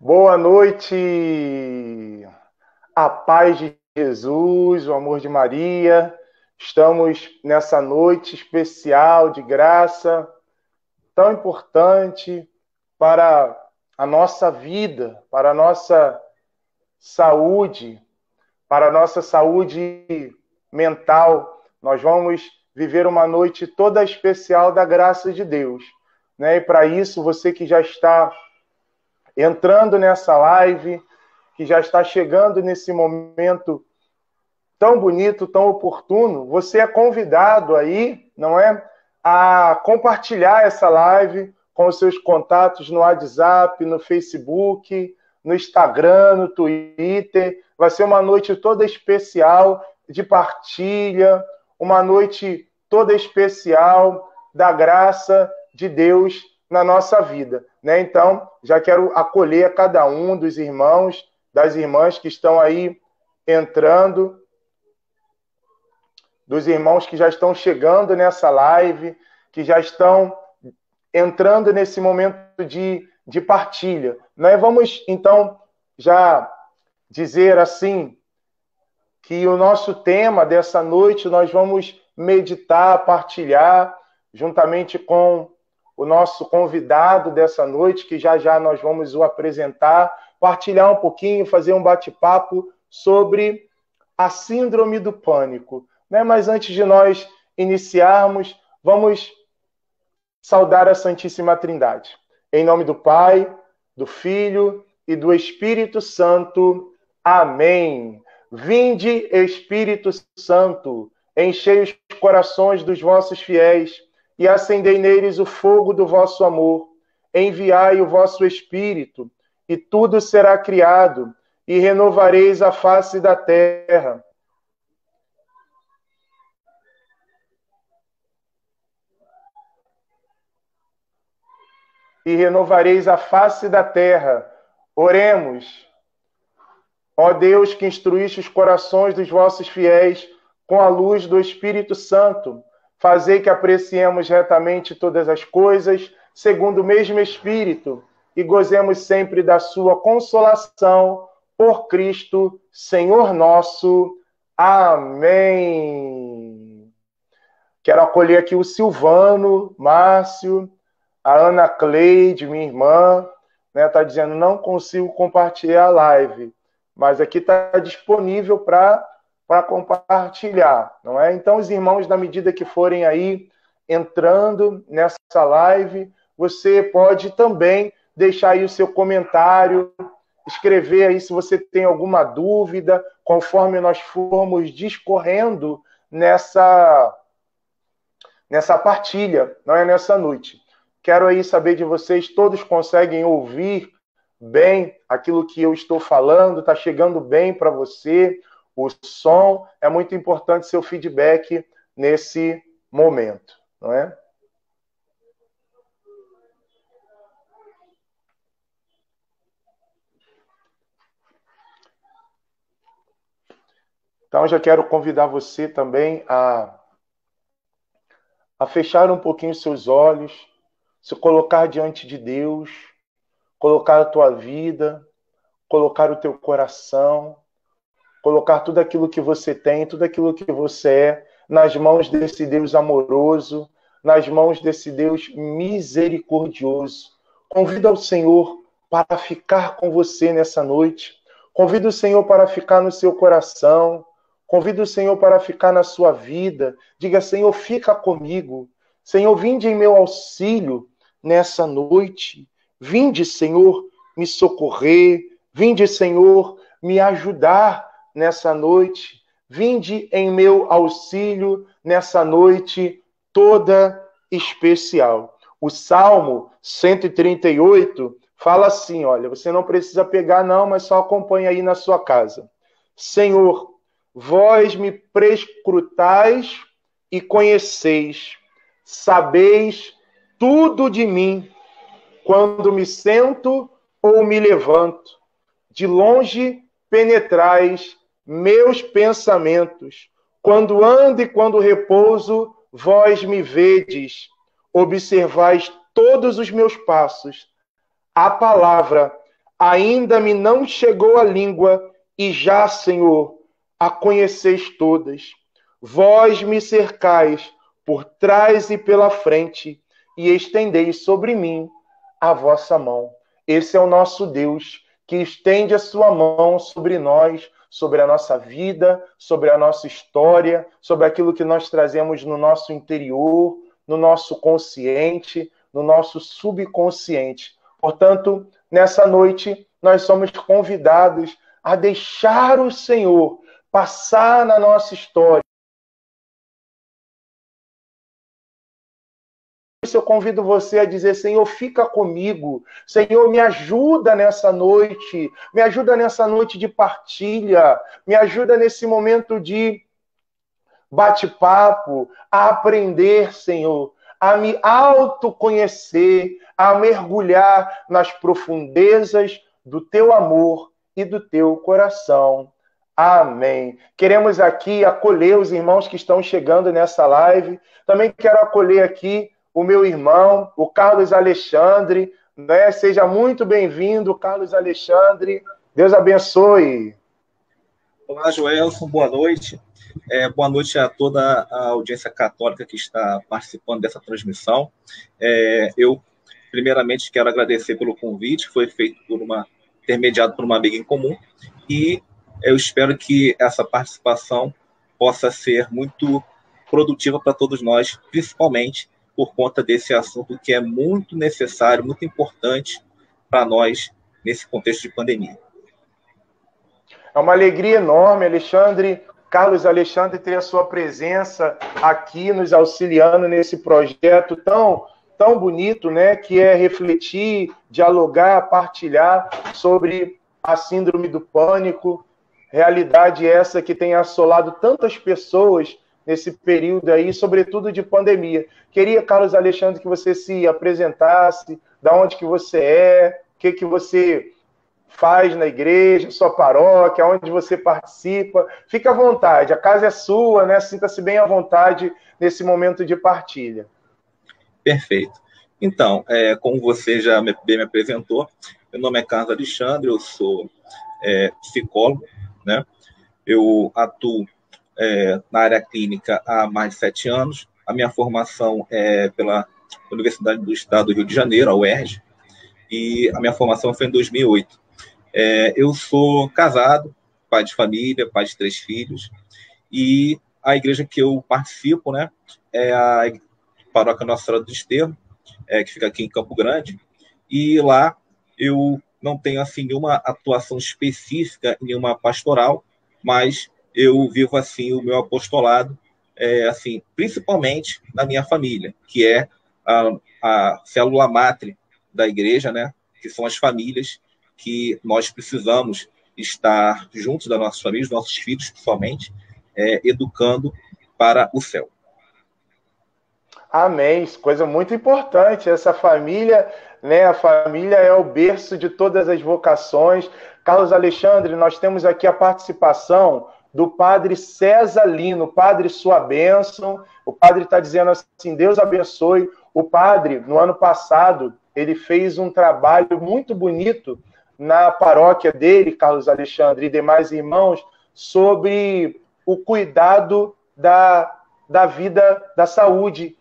Boa noite, a paz de Jesus, o amor de Maria. Estamos nessa noite especial de graça, tão importante para a nossa vida, para a nossa saúde, para a nossa saúde mental. Nós vamos viver uma noite toda especial da graça de Deus, né? E para isso, você que já está entrando nessa live, que já está chegando nesse momento tão bonito, tão oportuno, você é convidado aí, não é? A compartilhar essa live com os seus contatos no WhatsApp, no Facebook, no Instagram, no Twitter. Vai ser uma noite toda especial de partilha, uma noite toda especial da graça de Deus na nossa vida, né? Então, já quero acolher a cada um dos irmãos, das irmãs que estão aí entrando, dos irmãos que já estão chegando nessa live, que já estão entrando nesse momento de partilha, né? Vamos, então, já dizer assim, que o nosso tema dessa noite nós vamos meditar, partilhar, juntamente com o nosso convidado dessa noite, que já já nós vamos o apresentar, partilhar um pouquinho, fazer um bate-papo sobre a síndrome do pânico, né? Mas antes de nós iniciarmos, vamos saudar a Santíssima Trindade. Em nome do Pai, do Filho e do Espírito Santo. Amém. Vinde, Espírito Santo, enchei os corações dos vossos fiéis e acendei neles o fogo do vosso amor. Enviai o vosso Espírito, e tudo será criado, e renovareis a face da terra. E renovareis a face da terra. Oremos. Ó Deus, que instruíste os corações dos vossos fiéis com a luz do Espírito Santo, fazei que apreciemos retamente todas as coisas, segundo o mesmo Espírito, e gozemos sempre da sua consolação, por Cristo, Senhor nosso. Amém. Quero acolher aqui o Silvano, Márcio, a Ana Cleide, minha irmã, né, está dizendo, não consigo compartilhar a live, mas aqui está disponível para compartilhar, não é? Então, os irmãos, na medida que forem aí entrando nessa live, você pode também deixar aí o seu comentário, escrever aí se você tem alguma dúvida, conforme nós formos discorrendo nessa partilha, não é, nessa noite. Quero aí saber de vocês, todos conseguem ouvir bem aquilo que eu estou falando? Está chegando bem para você? O som é muito importante, seu feedback nesse momento, não é? Então, já quero convidar você também a fechar um pouquinho seus olhos, se colocar diante de Deus, colocar a tua vida, colocar o teu coração, colocar tudo aquilo que você tem, tudo aquilo que você é, nas mãos desse Deus amoroso, nas mãos desse Deus misericordioso. Convida o Senhor para ficar com você nessa noite. Convida o Senhor para ficar no seu coração. Convida o Senhor para ficar na sua vida. Diga, Senhor, fica comigo. Senhor, vinde em meu auxílio nessa noite. Vinde, Senhor, me socorrer. Vinde, Senhor, me ajudar nessa noite. Vinde em meu auxílio nessa noite toda especial. O Salmo 138 fala assim, olha, você não precisa pegar não, mas só acompanha aí na sua casa. Senhor, vós me prescrutais e conheceis, sabeis tudo de mim, quando me sento ou me levanto. De longe penetrais meus pensamentos. Quando ando e quando repouso, vós me vedes. Observais todos os meus passos. A palavra Ainda me não chegou a língua, e já, Senhor, a conheceis todas. Vós me cercais por trás e pela frente, e estendeis sobre mim a vossa mão. Esse é o nosso Deus, que estende a sua mão sobre nós, sobre a nossa vida, sobre a nossa história, sobre aquilo que nós trazemos no nosso interior, no nosso consciente, no nosso subconsciente. Portanto, nessa noite, nós somos convidados a deixar o Senhor passar na nossa história. Eu convido você a dizer: Senhor, fica comigo. Senhor, me ajuda nessa noite. Me ajuda nessa noite de partilha. Me ajuda nesse momento de bate-papo, a aprender, Senhor, a me autoconhecer, a mergulhar nas profundezas do teu amor e do teu coração. Amém. Queremos aqui acolher os irmãos que estão chegando nessa live. Também quero acolher aqui o meu irmão, o Carlos Alexandre, né? Seja muito bem-vindo, Carlos Alexandre. Deus abençoe. Olá, Joelson, boa noite. Boa noite a toda a audiência católica que está participando dessa transmissão. Eu, primeiramente, quero agradecer pelo convite, que foi feito intermediado por uma amiga em comum, e eu espero que essa participação possa ser muito produtiva para todos nós, principalmente por conta desse assunto que é muito necessário, muito importante para nós nesse contexto de pandemia. É uma alegria enorme, Alexandre, Carlos Alexandre, ter a sua presença aqui nos auxiliando nesse projeto tão bonito, né, que é refletir, dialogar, partilhar sobre a síndrome do pânico, realidade essa que tem assolado tantas pessoas nesse período aí, sobretudo de pandemia. Queria, Carlos Alexandre, que você se apresentasse, da onde que você é, o que você faz na igreja, sua paróquia, onde você participa. Fique à vontade, a casa é sua, né? Sinta-se bem à vontade nesse momento de partilha. Perfeito. Então, como você já bem me apresentou, meu nome é Carlos Alexandre, eu sou psicólogo, né? Eu atuo na área clínica há mais de 7 anos. A minha formação é pela Universidade do Estado do Rio de Janeiro, a UERJ, e a minha formação foi em 2008. Eu sou casado, pai de família, pai de 3 filhos, e a igreja que eu participo, né, é a Paróquia Nossa Senhora do Desterro, que fica aqui em Campo Grande, e lá eu não tenho assim nenhuma atuação específica, nenhuma pastoral, mas eu vivo assim o meu apostolado, assim, principalmente na minha família, que é a célula mátre da igreja, né, que são as famílias, que nós precisamos estar juntos das nossas famílias, nossos filhos, principalmente, educando para o céu. Amém, coisa muito importante, essa família, né? A família é o berço de todas as vocações. Carlos Alexandre, nós temos aqui a participação do padre César Lino. Padre, sua bênção. O padre está dizendo assim: Deus abençoe. O padre, no ano passado, ele fez um trabalho muito bonito na paróquia dele, Carlos Alexandre, e demais irmãos, sobre o cuidado da vida, da saúde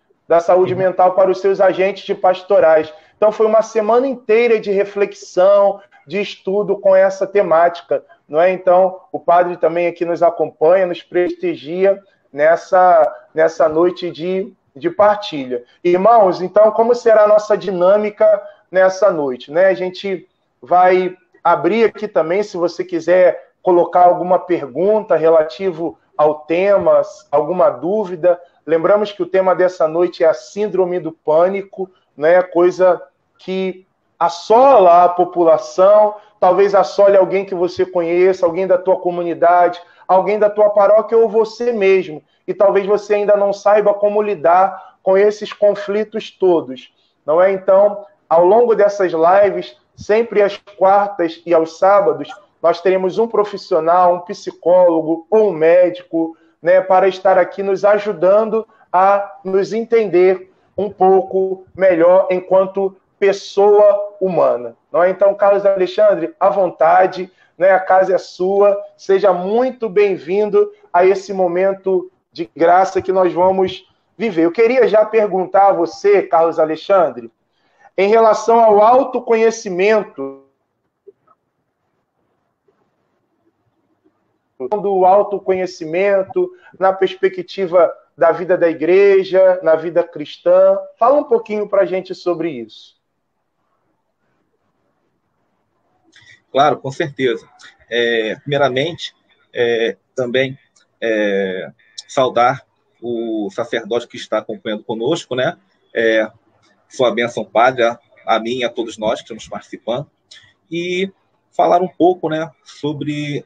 mental para os seus agentes de pastorais. Então, foi uma semana inteira de reflexão, de estudo com essa temática, não é? Então, o padre também aqui nos acompanha, nos prestigia nessa noite de partilha. Irmãos, então, como será a nossa dinâmica nessa noite, né? A gente vai abrir aqui também, se você quiser colocar alguma pergunta relativo ao tema, alguma dúvida. Lembramos que o tema dessa noite é a síndrome do pânico, né? Coisa que assola a população, talvez assole alguém que você conheça, alguém da tua comunidade, alguém da tua paróquia ou você mesmo. E talvez você ainda não saiba como lidar com esses conflitos todos, não é? Então, ao longo dessas lives, sempre às quartas e aos sábados, nós teremos um profissional, um psicólogo ou um médico, né, para estar aqui nos ajudando a nos entender um pouco melhor enquanto pessoa humana. Não é? Então, Carlos Alexandre, à vontade, né? A casa é sua, seja muito bem-vindo a esse momento de graça que nós vamos viver. Eu queria já perguntar a você, Carlos Alexandre, em relação ao autoconhecimento, do autoconhecimento, na perspectiva da vida da igreja, na vida cristã. Fala um pouquinho para a gente sobre isso. Claro, com certeza. Primeiramente, também saudar o sacerdote que está acompanhando conosco, né? Sua bênção, Padre, a mim e a todos nós que estamos participando, e falar um pouco, né, sobre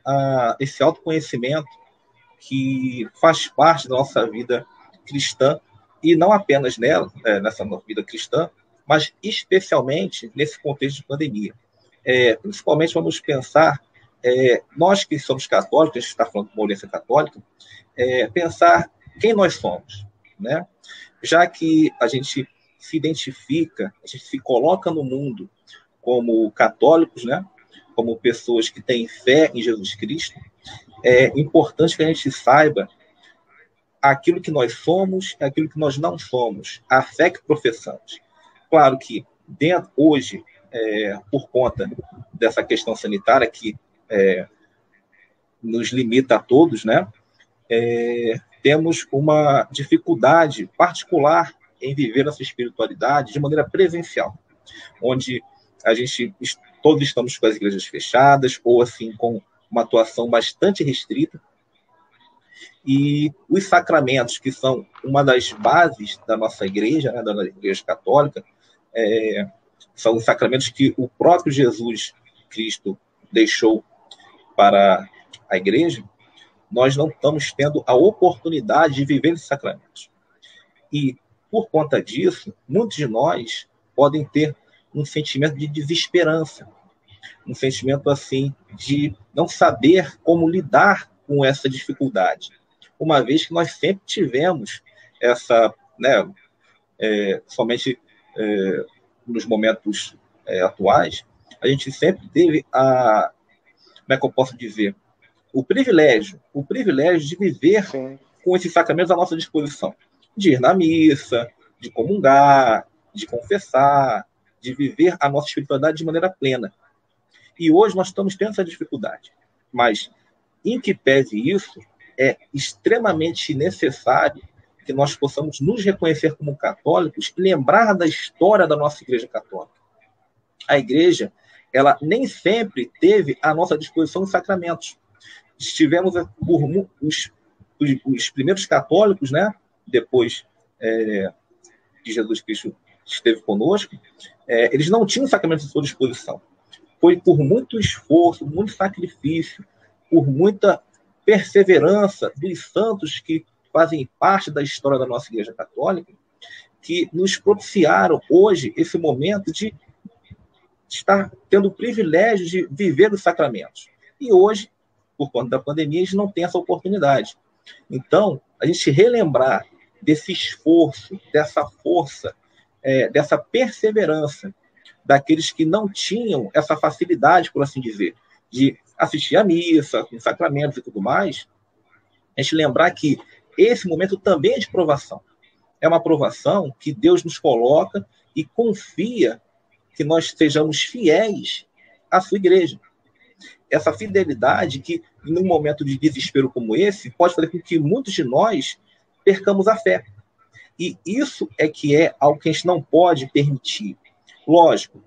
esse autoconhecimento que faz parte da nossa vida cristã, e não apenas nessa nossa vida cristã, mas especialmente nesse contexto de pandemia. Principalmente vamos pensar, nós que somos católicos, a gente está falando de uma audiência católica, pensar quem nós somos, né? Já que a gente se identifica, a gente se coloca no mundo como católicos, né? Como pessoas que têm fé em Jesus Cristo, é importante que a gente saiba aquilo que nós somos e aquilo que nós não somos, a fé que professamos. Claro que hoje, por conta dessa questão sanitária que nos limita a todos, né? Temos uma dificuldade particular em viver essa espiritualidade de maneira presencial, onde todos estamos com as igrejas fechadas, ou assim, com uma atuação bastante restrita, e os sacramentos, que são uma das bases da nossa igreja, né, da igreja católica, são os sacramentos que o próprio Jesus Cristo deixou para a igreja. Nós não estamos tendo a oportunidade de viver esses sacramentos. E, por conta disso, muitos de nós podem ter um sentimento de desesperança, um sentimento assim de não saber como lidar com essa dificuldade, uma vez que nós sempre tivemos essa, né, somente nos momentos atuais, a gente sempre teve como é que eu posso dizer, o privilégio de viver Sim. com esses sacramentos à nossa disposição, de ir na missa, de comungar, de confessar, de viver a nossa espiritualidade de maneira plena. E hoje nós estamos tendo essa dificuldade. Mas, em que pese isso, é extremamente necessário que nós possamos nos reconhecer como católicos e lembrar da história da nossa Igreja Católica. A Igreja, ela nem sempre teve à nossa disposição os sacramentos. Tivemos os primeiros católicos, né? Depois de Jesus Cristo esteve conosco, eles não tinham sacramentos à sua disposição. Foi por muito esforço, muito sacrifício, por muita perseverança dos santos que fazem parte da história da nossa Igreja Católica, que nos propiciaram hoje esse momento de estar tendo o privilégio de viver os sacramentos. E hoje, por conta da pandemia, a gente não tem essa oportunidade. Então, a gente relembrar desse esforço, dessa força, dessa perseverança daqueles que não tinham essa facilidade, por assim dizer, de assistir à missa, com sacramentos e tudo mais, a gente lembrar que esse momento também é de provação. É uma provação que Deus nos coloca e confia que nós sejamos fiéis à sua igreja. Essa fidelidade que, num momento de desespero como esse, pode fazer com que muitos de nós percamos a fé. E isso é que é algo que a gente não pode permitir. Lógico,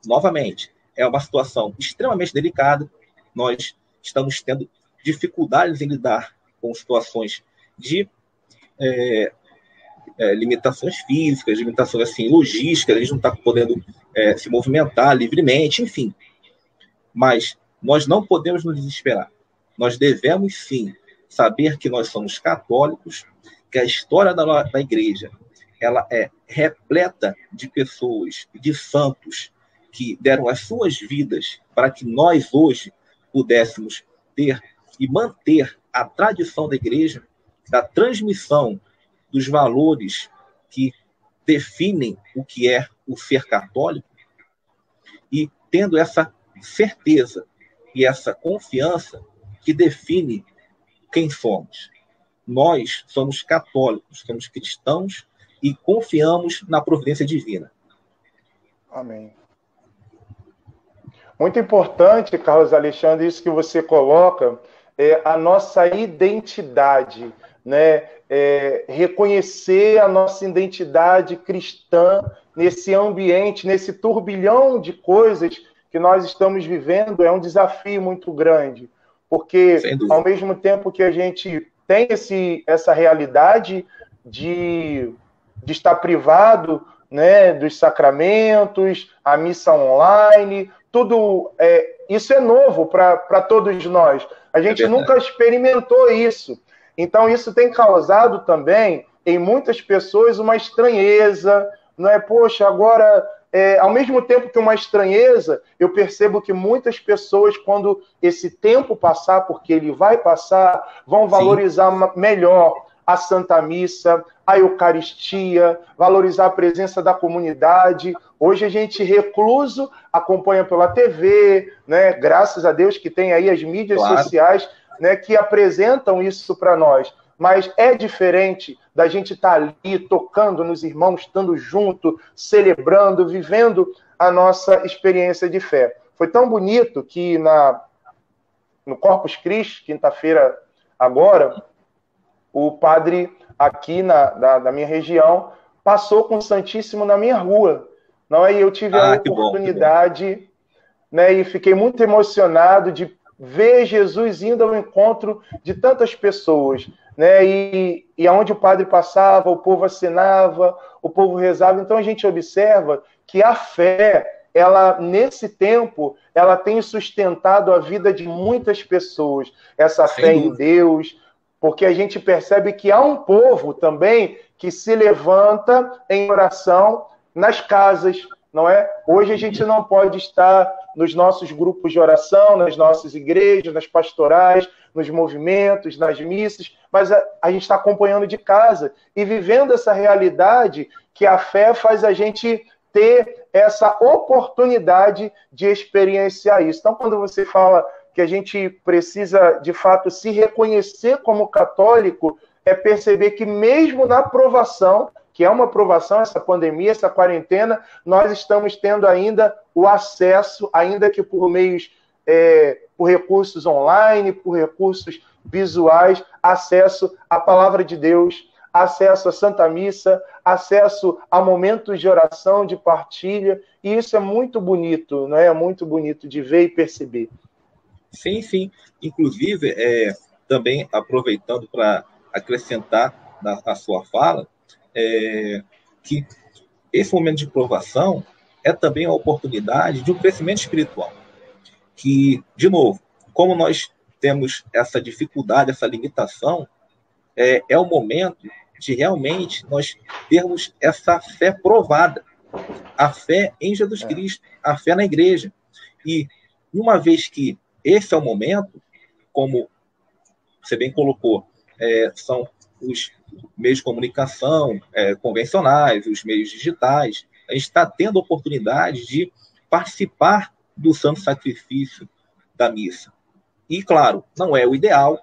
novamente, é uma situação extremamente delicada. Nós estamos tendo dificuldades em lidar com situações de limitações físicas, limitações assim, logísticas, a gente não está podendo se movimentar livremente, enfim. Mas nós não podemos nos desesperar. Nós devemos, sim, saber que nós somos católicos, que a história da igreja ela é repleta de pessoas, de santos, que deram as suas vidas para que nós hoje pudéssemos ter e manter a tradição da igreja, da transmissão dos valores que definem o que é o ser católico. E tendo essa certeza e essa confiança que define quem somos. Nós somos católicos, somos cristãos e confiamos na providência divina. Amém. Muito importante, Carlos Alexandre, isso que você coloca, é a nossa identidade, né? Reconhecer a nossa identidade cristã nesse ambiente, nesse turbilhão de coisas que nós estamos vivendo, é um desafio muito grande, porque ao mesmo tempo que a gente tem essa realidade de estar privado, né, dos sacramentos, a missa online, tudo isso é novo para todos nós. A gente nunca experimentou isso. Então, isso tem causado também, em muitas pessoas, uma estranheza, não é? Poxa, agora, ao mesmo tempo que uma estranheza, eu percebo que muitas pessoas, quando esse tempo passar, porque ele vai passar, vão valorizar melhor a Santa Missa, a Eucaristia, valorizar a presença da comunidade. Hoje a gente recluso acompanha pela TV, né? Graças a Deus que tem aí as mídias sociais, né, que apresentam isso para nós. Mas é diferente da gente estar ali tocando nos irmãos, estando junto, celebrando, vivendo a nossa experiência de fé. Foi tão bonito que no Corpus Christi, quinta-feira agora, o padre aqui da minha região passou com o Santíssimo na minha rua. Não é? E eu tive a oportunidade, né, e fiquei muito emocionado de ver Jesus indo ao encontro de tantas pessoas, né? E aonde o padre passava, o povo acenava, o povo rezava. Então a gente observa que a fé, ela nesse tempo, ela tem sustentado a vida de muitas pessoas. Essa fé em Deus, porque a gente percebe que há um povo também que se levanta em oração nas casas, não é? Hoje a gente não pode estar nos nossos grupos de oração, nas nossas igrejas, nas pastorais, nos movimentos, nas missas, mas a gente está acompanhando de casa e vivendo essa realidade que a fé faz a gente ter essa oportunidade de experienciar isso. Então, quando você fala que a gente precisa, de fato, se reconhecer como católico, é perceber que mesmo na provação, que é uma provação, essa pandemia, essa quarentena, nós estamos tendo ainda o acesso, ainda que por meios, por recursos online, por recursos visuais, acesso à palavra de Deus, acesso à Santa Missa, acesso a momentos de oração, de partilha, e isso é muito bonito, não é? É muito bonito de ver e perceber. Sim, sim. Inclusive, também aproveitando para acrescentar na sua fala, que esse momento de provação é também a oportunidade de um crescimento espiritual. Que, de novo, como nós temos essa dificuldade, essa limitação, é o momento de realmente nós termos essa fé provada. A fé em Jesus Cristo, a fé na igreja. E, uma vez que esse é o momento, como você bem colocou, são os meios de comunicação convencionais, os meios digitais, a gente está tendo a oportunidade de participar do santo sacrifício da missa. E, claro, não é o ideal,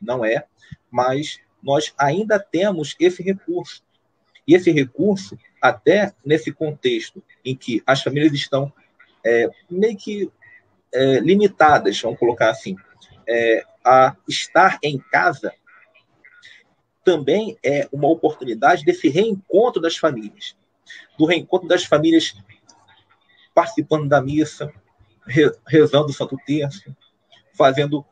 não é, mas nós ainda temos esse recurso. E esse recurso, até nesse contexto em que as famílias estão meio que limitadas, vamos colocar assim, a estar em casa, também é uma oportunidade desse reencontro das famílias. Do reencontro das famílias participando da missa, rezando o Santo Terço, fazendo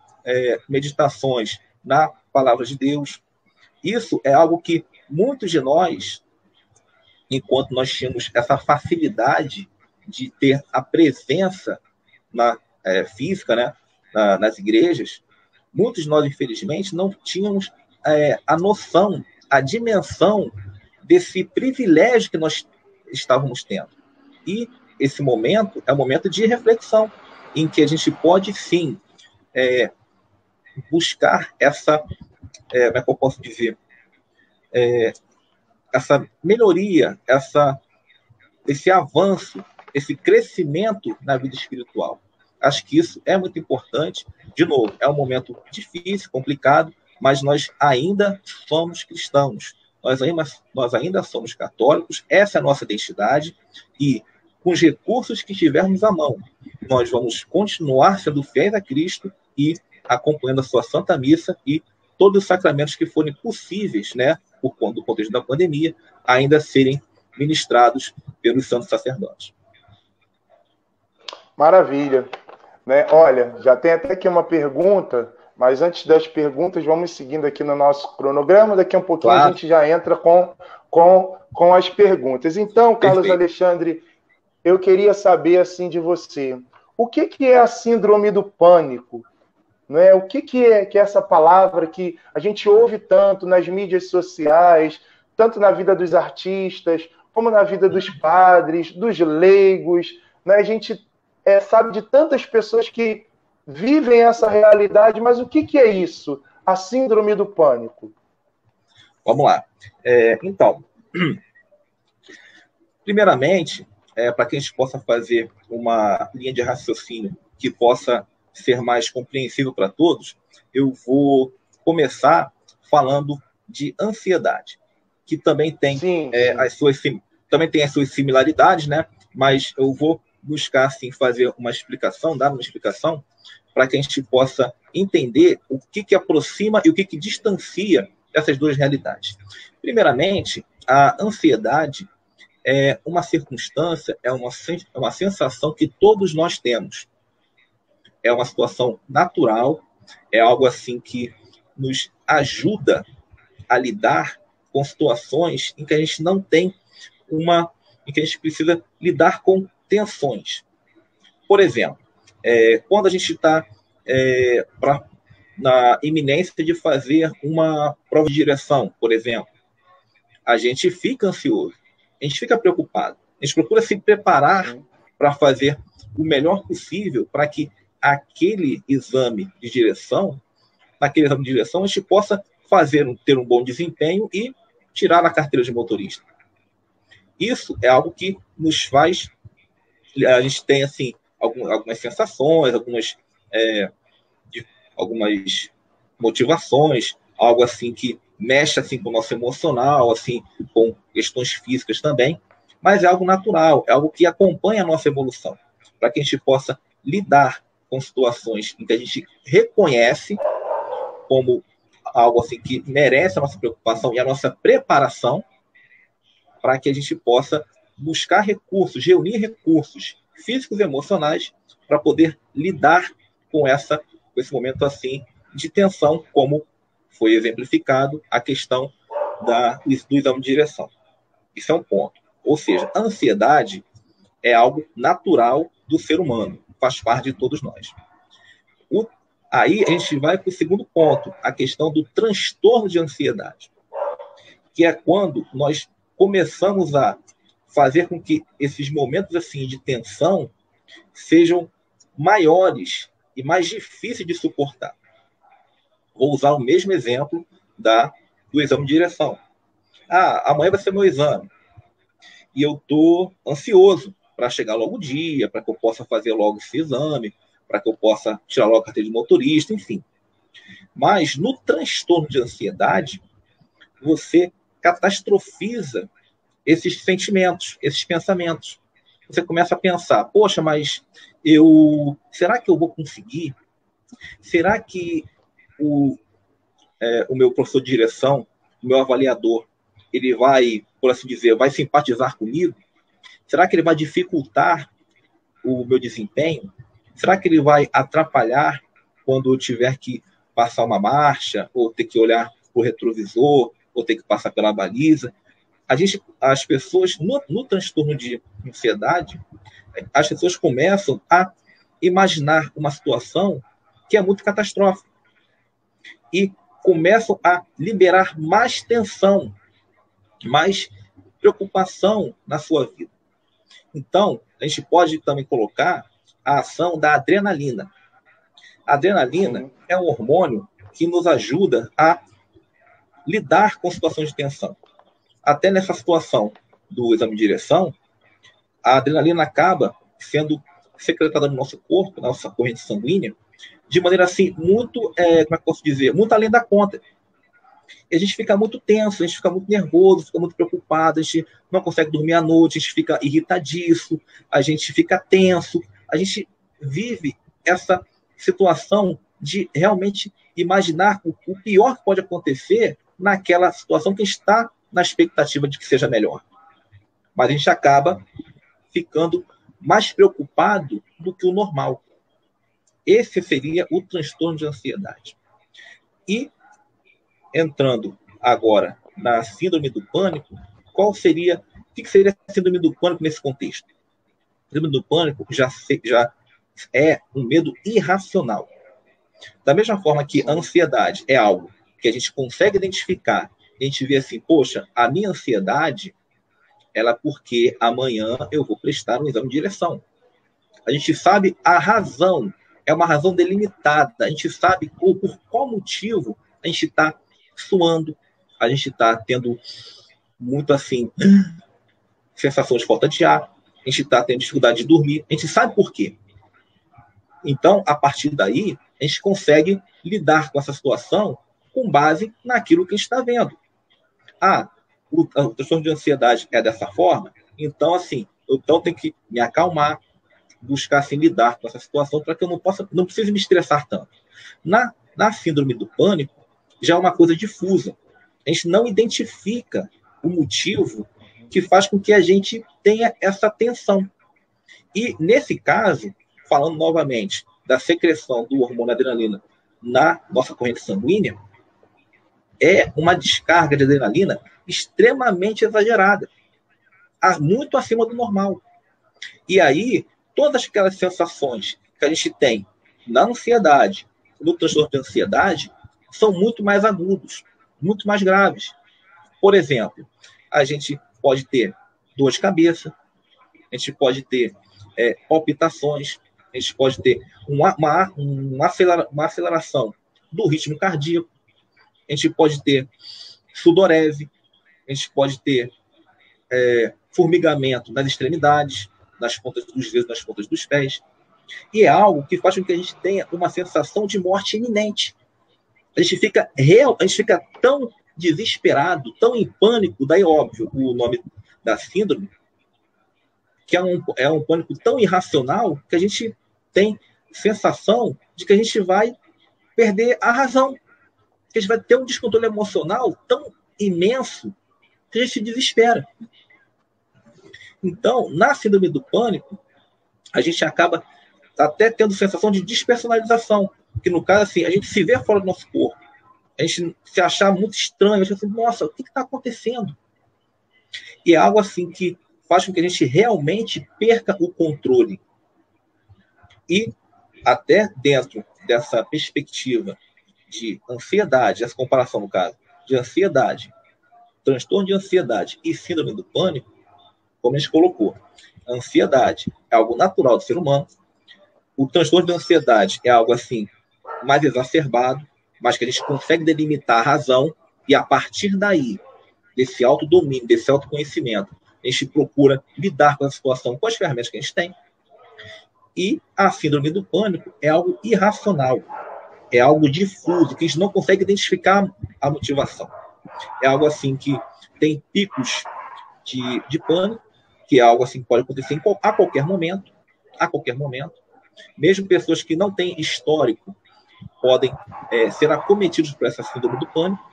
meditações na Palavra de Deus. Isso é algo que muitos de nós, enquanto nós tínhamos essa facilidade de ter a presença física, né, nas igrejas, muitos de nós, infelizmente, não tínhamos a noção, a dimensão desse privilégio que nós estávamos tendo. E esse momento é um momento de reflexão, em que a gente pode, sim, buscar essa, como é que eu posso dizer, essa melhoria, esse avanço esse crescimento na vida espiritual. Acho que isso é muito importante. De novo, é um momento difícil, complicado, mas nós ainda somos cristãos. Nós ainda somos católicos, essa é a nossa identidade, e com os recursos que tivermos à mão, nós vamos continuar sendo fiéis a Cristo e acompanhando a sua Santa Missa e todos os sacramentos que forem possíveis, né, por conta do contexto da pandemia, ainda serem ministrados pelos santos sacerdotes. Maravilha. Né? Olha, já tem até aqui uma pergunta, mas antes das perguntas, vamos seguindo aqui no nosso cronograma. Daqui a um pouquinho a gente já entra com as perguntas. Então, Carlos Perfeito. Alexandre, eu queria saber assim de você, o que é a síndrome do pânico? Né? O que é essa palavra que a gente ouve tanto nas mídias sociais, tanto na vida dos artistas, como na vida dos padres, dos leigos, né? A gente sabe de tantas pessoas que vivem essa realidade, mas o que é isso? A síndrome do pânico. Vamos lá. Então, primeiramente, para que a gente possa fazer uma linha de raciocínio que possa ser mais compreensível para todos, eu vou começar falando de ansiedade, que também tem, as suas similaridades, né? Mas eu vou buscar assim, fazer uma explicação, dar uma explicação, para que a gente possa entender o que aproxima e o que distancia essas duas realidades. Primeiramente, a ansiedade é uma circunstância, é uma sensação que todos nós temos. É uma situação natural, é algo assim que nos ajuda a lidar com situações em que a gente não tem em que a gente precisa lidar com tensões. Por exemplo, quando a gente está na iminência de fazer uma prova de direção, por exemplo, a gente fica ansioso, a gente fica preocupado, a gente procura se preparar para fazer o melhor possível para que naquele exame de direção, a gente possa ter um bom desempenho e tirar a carteira de motorista. Isso é algo que nos faz... A gente tem, assim, algumas sensações, algumas motivações, algo assim que mexe assim, com o nosso emocional, assim, com questões físicas também, mas é algo natural, é algo que acompanha a nossa evolução, para que a gente possa lidar com situações em que a gente reconhece como algo assim que merece a nossa preocupação e a nossa preparação, para que a gente possa buscar recursos, reunir recursos físicos e emocionais para poder lidar com esse momento assim de tensão, como foi exemplificado a questão do exame de direção. Isso é um ponto. Ou seja, a ansiedade é algo natural do ser humano, faz parte de todos nós. Aí a gente vai para o segundo ponto, a questão do transtorno de ansiedade, que é quando nós começamos a fazer com que esses momentos assim de tensão sejam maiores e mais difíceis de suportar. Vou usar o mesmo exemplo do exame de direção. Amanhã vai ser meu exame. E eu estou ansioso para chegar logo o dia, para que eu possa fazer logo esse exame, para que eu possa tirar logo a carteira de motorista, enfim. Mas no transtorno de ansiedade, você catastrofiza esses sentimentos, esses pensamentos. Você começa a pensar, poxa, mas será que eu vou conseguir? Será que o meu professor de direção, o meu avaliador, ele vai, por assim dizer, vai simpatizar comigo? Será que ele vai dificultar o meu desempenho? Será que ele vai atrapalhar quando eu tiver que passar uma marcha, ou ter que olhar para o retrovisor, ou ter que passar pela baliza? As pessoas, no transtorno de ansiedade, as pessoas começam a imaginar uma situação que é muito catastrófica e começam a liberar mais tensão, mais preocupação na sua vida. Então, a gente pode também colocar a ação da adrenalina. A adrenalina é um hormônio que nos ajuda a lidar com situações de tensão. Até nessa situação do exame de direção, a adrenalina acaba sendo secretada no nosso corpo, na nossa corrente sanguínea, de maneira assim, muito, como é que eu posso dizer, muito além da conta. E a gente fica muito tenso, a gente fica muito nervoso, fica muito preocupado, a gente não consegue dormir à noite, a gente fica irritadiço, a gente fica tenso, a gente vive essa situação de realmente imaginar o pior que pode acontecer naquela situação que está na expectativa de que seja melhor. Mas a gente acaba ficando mais preocupado do que o normal. Esse seria o transtorno de ansiedade. E, entrando agora na síndrome do pânico, o que seria a síndrome do pânico nesse contexto? A síndrome do pânico já é um medo irracional. Da mesma forma que a ansiedade é algo que a gente consegue identificar, a gente vê assim, poxa, a minha ansiedade, ela é porque amanhã eu vou prestar um exame de direção. A gente sabe a razão, é uma razão delimitada, a gente sabe por qual motivo a gente está suando, a gente está tendo muito assim, sensação de falta de ar, a gente está tendo dificuldade de dormir, a gente sabe por quê. Então, a partir daí, a gente consegue lidar com essa situação com base naquilo que a gente está vendo. O transtorno de ansiedade é dessa forma, então, assim, eu tenho que me acalmar, buscar, assim, lidar com essa situação para que eu não precise me estressar tanto. Na síndrome do pânico, já é uma coisa difusa. A gente não identifica o motivo que faz com que a gente tenha essa tensão. E, nesse caso, falando novamente da secreção do hormônio adrenalina na nossa corrente sanguínea, é uma descarga de adrenalina extremamente exagerada, muito acima do normal. E aí, todas aquelas sensações que a gente tem na ansiedade, no transtorno de ansiedade, são muito mais agudos, muito mais graves. Por exemplo, a gente pode ter dor de cabeça, a gente pode ter palpitações, a gente pode ter uma aceleração do ritmo cardíaco, a gente pode ter sudorese, a gente pode ter formigamento nas extremidades, nas pontas dos dedos, nas pontas dos pés. E é algo que faz com que a gente tenha uma sensação de morte iminente. A gente fica tão desesperado, tão em pânico, daí óbvio o nome da síndrome, que é um pânico tão irracional que a gente tem sensação de que a gente vai perder a razão, que a gente vai ter um descontrole emocional tão imenso que a gente se desespera. Então, na síndrome do pânico, a gente acaba até tendo sensação de despersonalização, que no caso, assim, a gente se vê fora do nosso corpo, a gente se achar muito estranho, a gente assim, nossa, o que está acontecendo? E é algo assim que faz com que a gente realmente perca o controle. E até dentro dessa perspectiva de ansiedade, essa comparação, no caso, de ansiedade, transtorno de ansiedade e síndrome do pânico, como a gente colocou, a ansiedade é algo natural do ser humano, o transtorno de ansiedade é algo assim mais exacerbado, mas que a gente consegue delimitar a razão e a partir daí, desse autodomínio, desse autoconhecimento, a gente procura lidar com a situação com as ferramentas que a gente tem. E a síndrome do pânico é algo irracional, é algo difuso, que a gente não consegue identificar a motivação. É algo assim que tem picos de pânico, que é algo assim que pode acontecer a qualquer momento, Mesmo pessoas que não têm histórico podem ser acometidos por essa síndrome do pânico.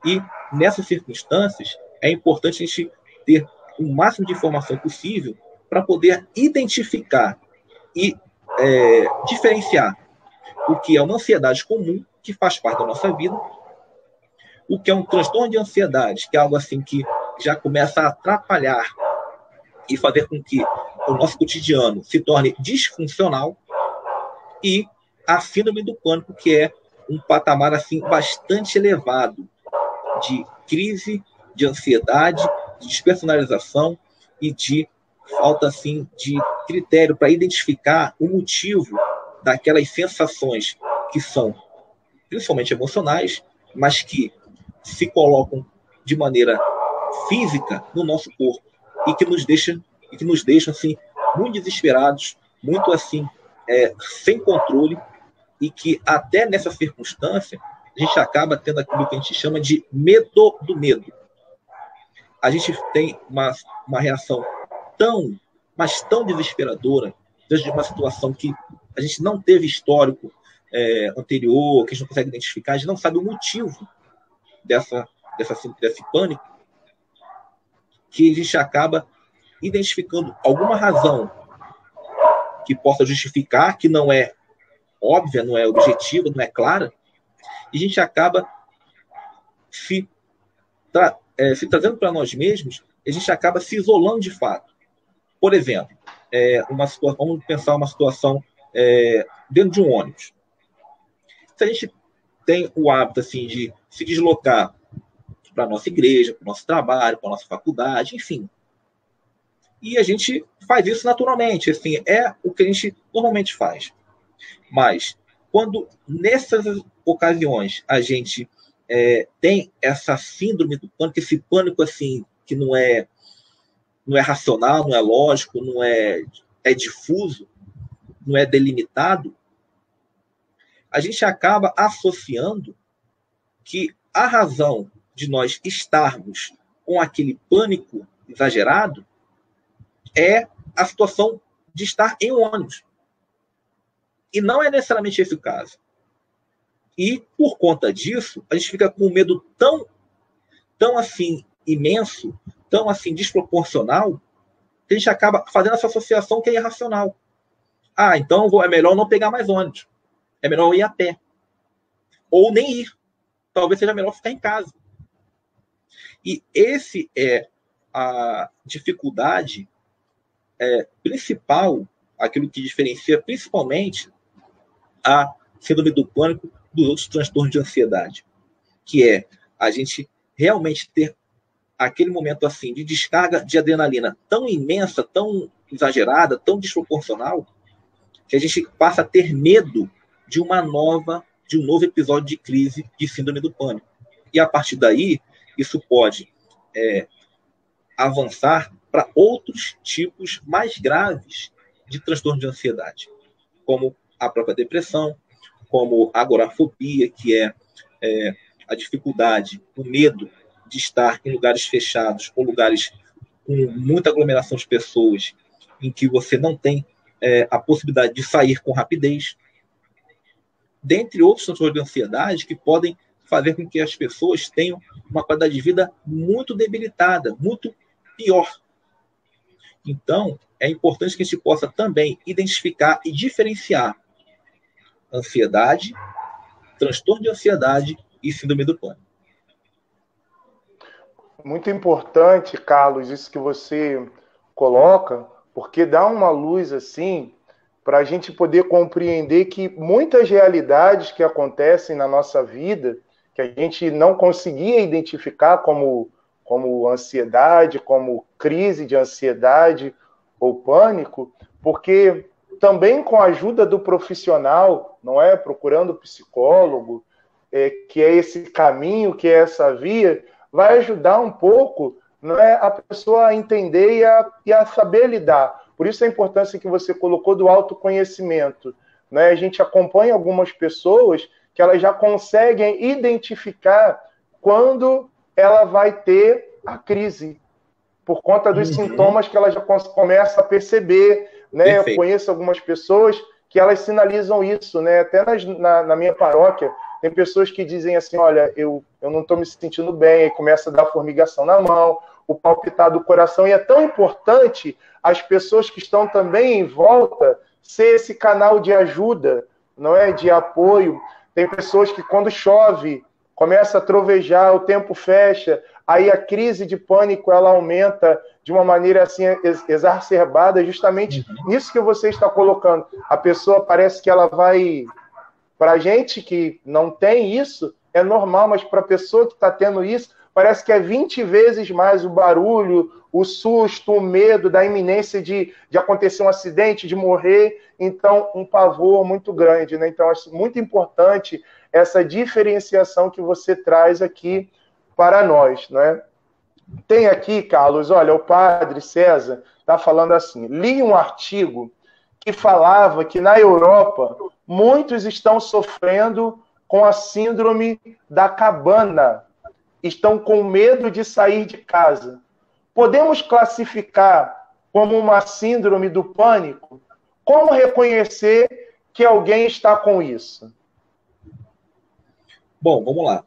E nessas circunstâncias é importante a gente ter o máximo de informação possível para poder identificar e diferenciar o que é uma ansiedade comum, que faz parte da nossa vida, o que é um transtorno de ansiedade, que é algo assim que já começa a atrapalhar e fazer com que o nosso cotidiano se torne disfuncional, e a síndrome do pânico, que é um patamar assim bastante elevado de crise, de ansiedade, de despersonalização e de falta assim de critério para identificar o motivo daquelas sensações que são principalmente emocionais, mas que se colocam de maneira física no nosso corpo e que nos deixa e que nos deixam assim muito desesperados, muito assim sem controle, e que até nessa circunstância a gente acaba tendo aquilo que a gente chama de medo do medo. A gente tem uma reação mas tão desesperadora diante de uma situação que a gente não teve histórico anterior, que a gente não consegue identificar, a gente não sabe o motivo desse pânico, que a gente acaba identificando alguma razão que possa justificar, que não é óbvia, não é objetiva, não é clara, e a gente acaba se trazendo para nós mesmos, a gente acaba se isolando de fato. Por exemplo, vamos pensar uma situação dentro de um ônibus. Se a gente tem o hábito assim, de se deslocar para a nossa igreja, para o nosso trabalho, para a nossa faculdade, enfim. E a gente faz isso naturalmente, assim, é o que a gente normalmente faz. Mas, quando nessas ocasiões a gente tem essa síndrome do pânico, esse pânico assim, que não é racional, não é lógico, não é difuso, não é delimitado, a gente acaba associando que a razão de nós estarmos com aquele pânico exagerado é a situação de estar em um ônibus. E não é necessariamente esse o caso. E, por conta disso, a gente fica com um medo tão assim, imenso, tão assim, desproporcional, que a gente acaba fazendo essa associação que é irracional. Então é melhor não pegar mais ônibus. É melhor ir a pé. Ou nem ir. Talvez seja melhor ficar em casa. E esse é a dificuldade principal, aquilo que diferencia principalmente a síndrome do pânico dos outros transtornos de ansiedade, que é a gente realmente ter aquele momento assim de descarga de adrenalina tão imensa, tão exagerada, tão desproporcional, que a gente passa a ter medo de um novo episódio de crise de síndrome do pânico. E a partir daí, isso pode avançar para outros tipos mais graves de transtorno de ansiedade, como a própria depressão, como a agorafobia, que é a dificuldade, o medo de estar em lugares fechados ou lugares com muita aglomeração de pessoas, em que você não tem a possibilidade de sair com rapidez, dentre outros transtornos de ansiedade que podem fazer com que as pessoas tenham uma qualidade de vida muito debilitada, muito pior. Então, é importante que a gente possa também identificar e diferenciar ansiedade, transtorno de ansiedade e síndrome do pânico. Muito importante, Carlos, isso que você coloca, porque dá uma luz assim para a gente poder compreender que muitas realidades que acontecem na nossa vida, que a gente não conseguia identificar como ansiedade, como crise de ansiedade ou pânico, porque também com a ajuda do profissional, não é? Procurando psicólogo, que é esse caminho, que é essa via, vai ajudar um pouco, não é, a pessoa a entender e a saber lidar. Por isso a importância que você colocou do autoconhecimento. Né? A gente acompanha algumas pessoas que elas já conseguem identificar quando ela vai ter a crise, por conta dos sintomas que ela já começa a perceber. Né? Eu conheço algumas pessoas que elas sinalizam isso, né? Até na minha paróquia, tem pessoas que dizem assim, olha, eu não estou me sentindo bem, aí começa a dar formigação na mão, o palpitar do coração, e é tão importante as pessoas que estão também em volta ser esse canal de ajuda, não é? De apoio. Tem pessoas que quando chove, começa a trovejar, o tempo fecha, aí a crise de pânico ela aumenta de uma maneira assim exacerbada, justamente nisso que você está colocando. A pessoa parece que ela vai... Para a gente que não tem isso, é normal, mas para a pessoa que está tendo isso, parece que é 20 vezes mais o barulho, o susto, o medo da iminência de acontecer um acidente, de morrer. Então, um pavor muito grande. Né? Então, acho muito importante essa diferenciação que você traz aqui para nós. Né? Tem aqui, Carlos, olha, o padre César está falando assim: li um artigo que falava que na Europa muitos estão sofrendo com a síndrome da cabana, estão com medo de sair de casa. Podemos classificar como uma síndrome do pânico? Como reconhecer que alguém está com isso? Bom, vamos lá.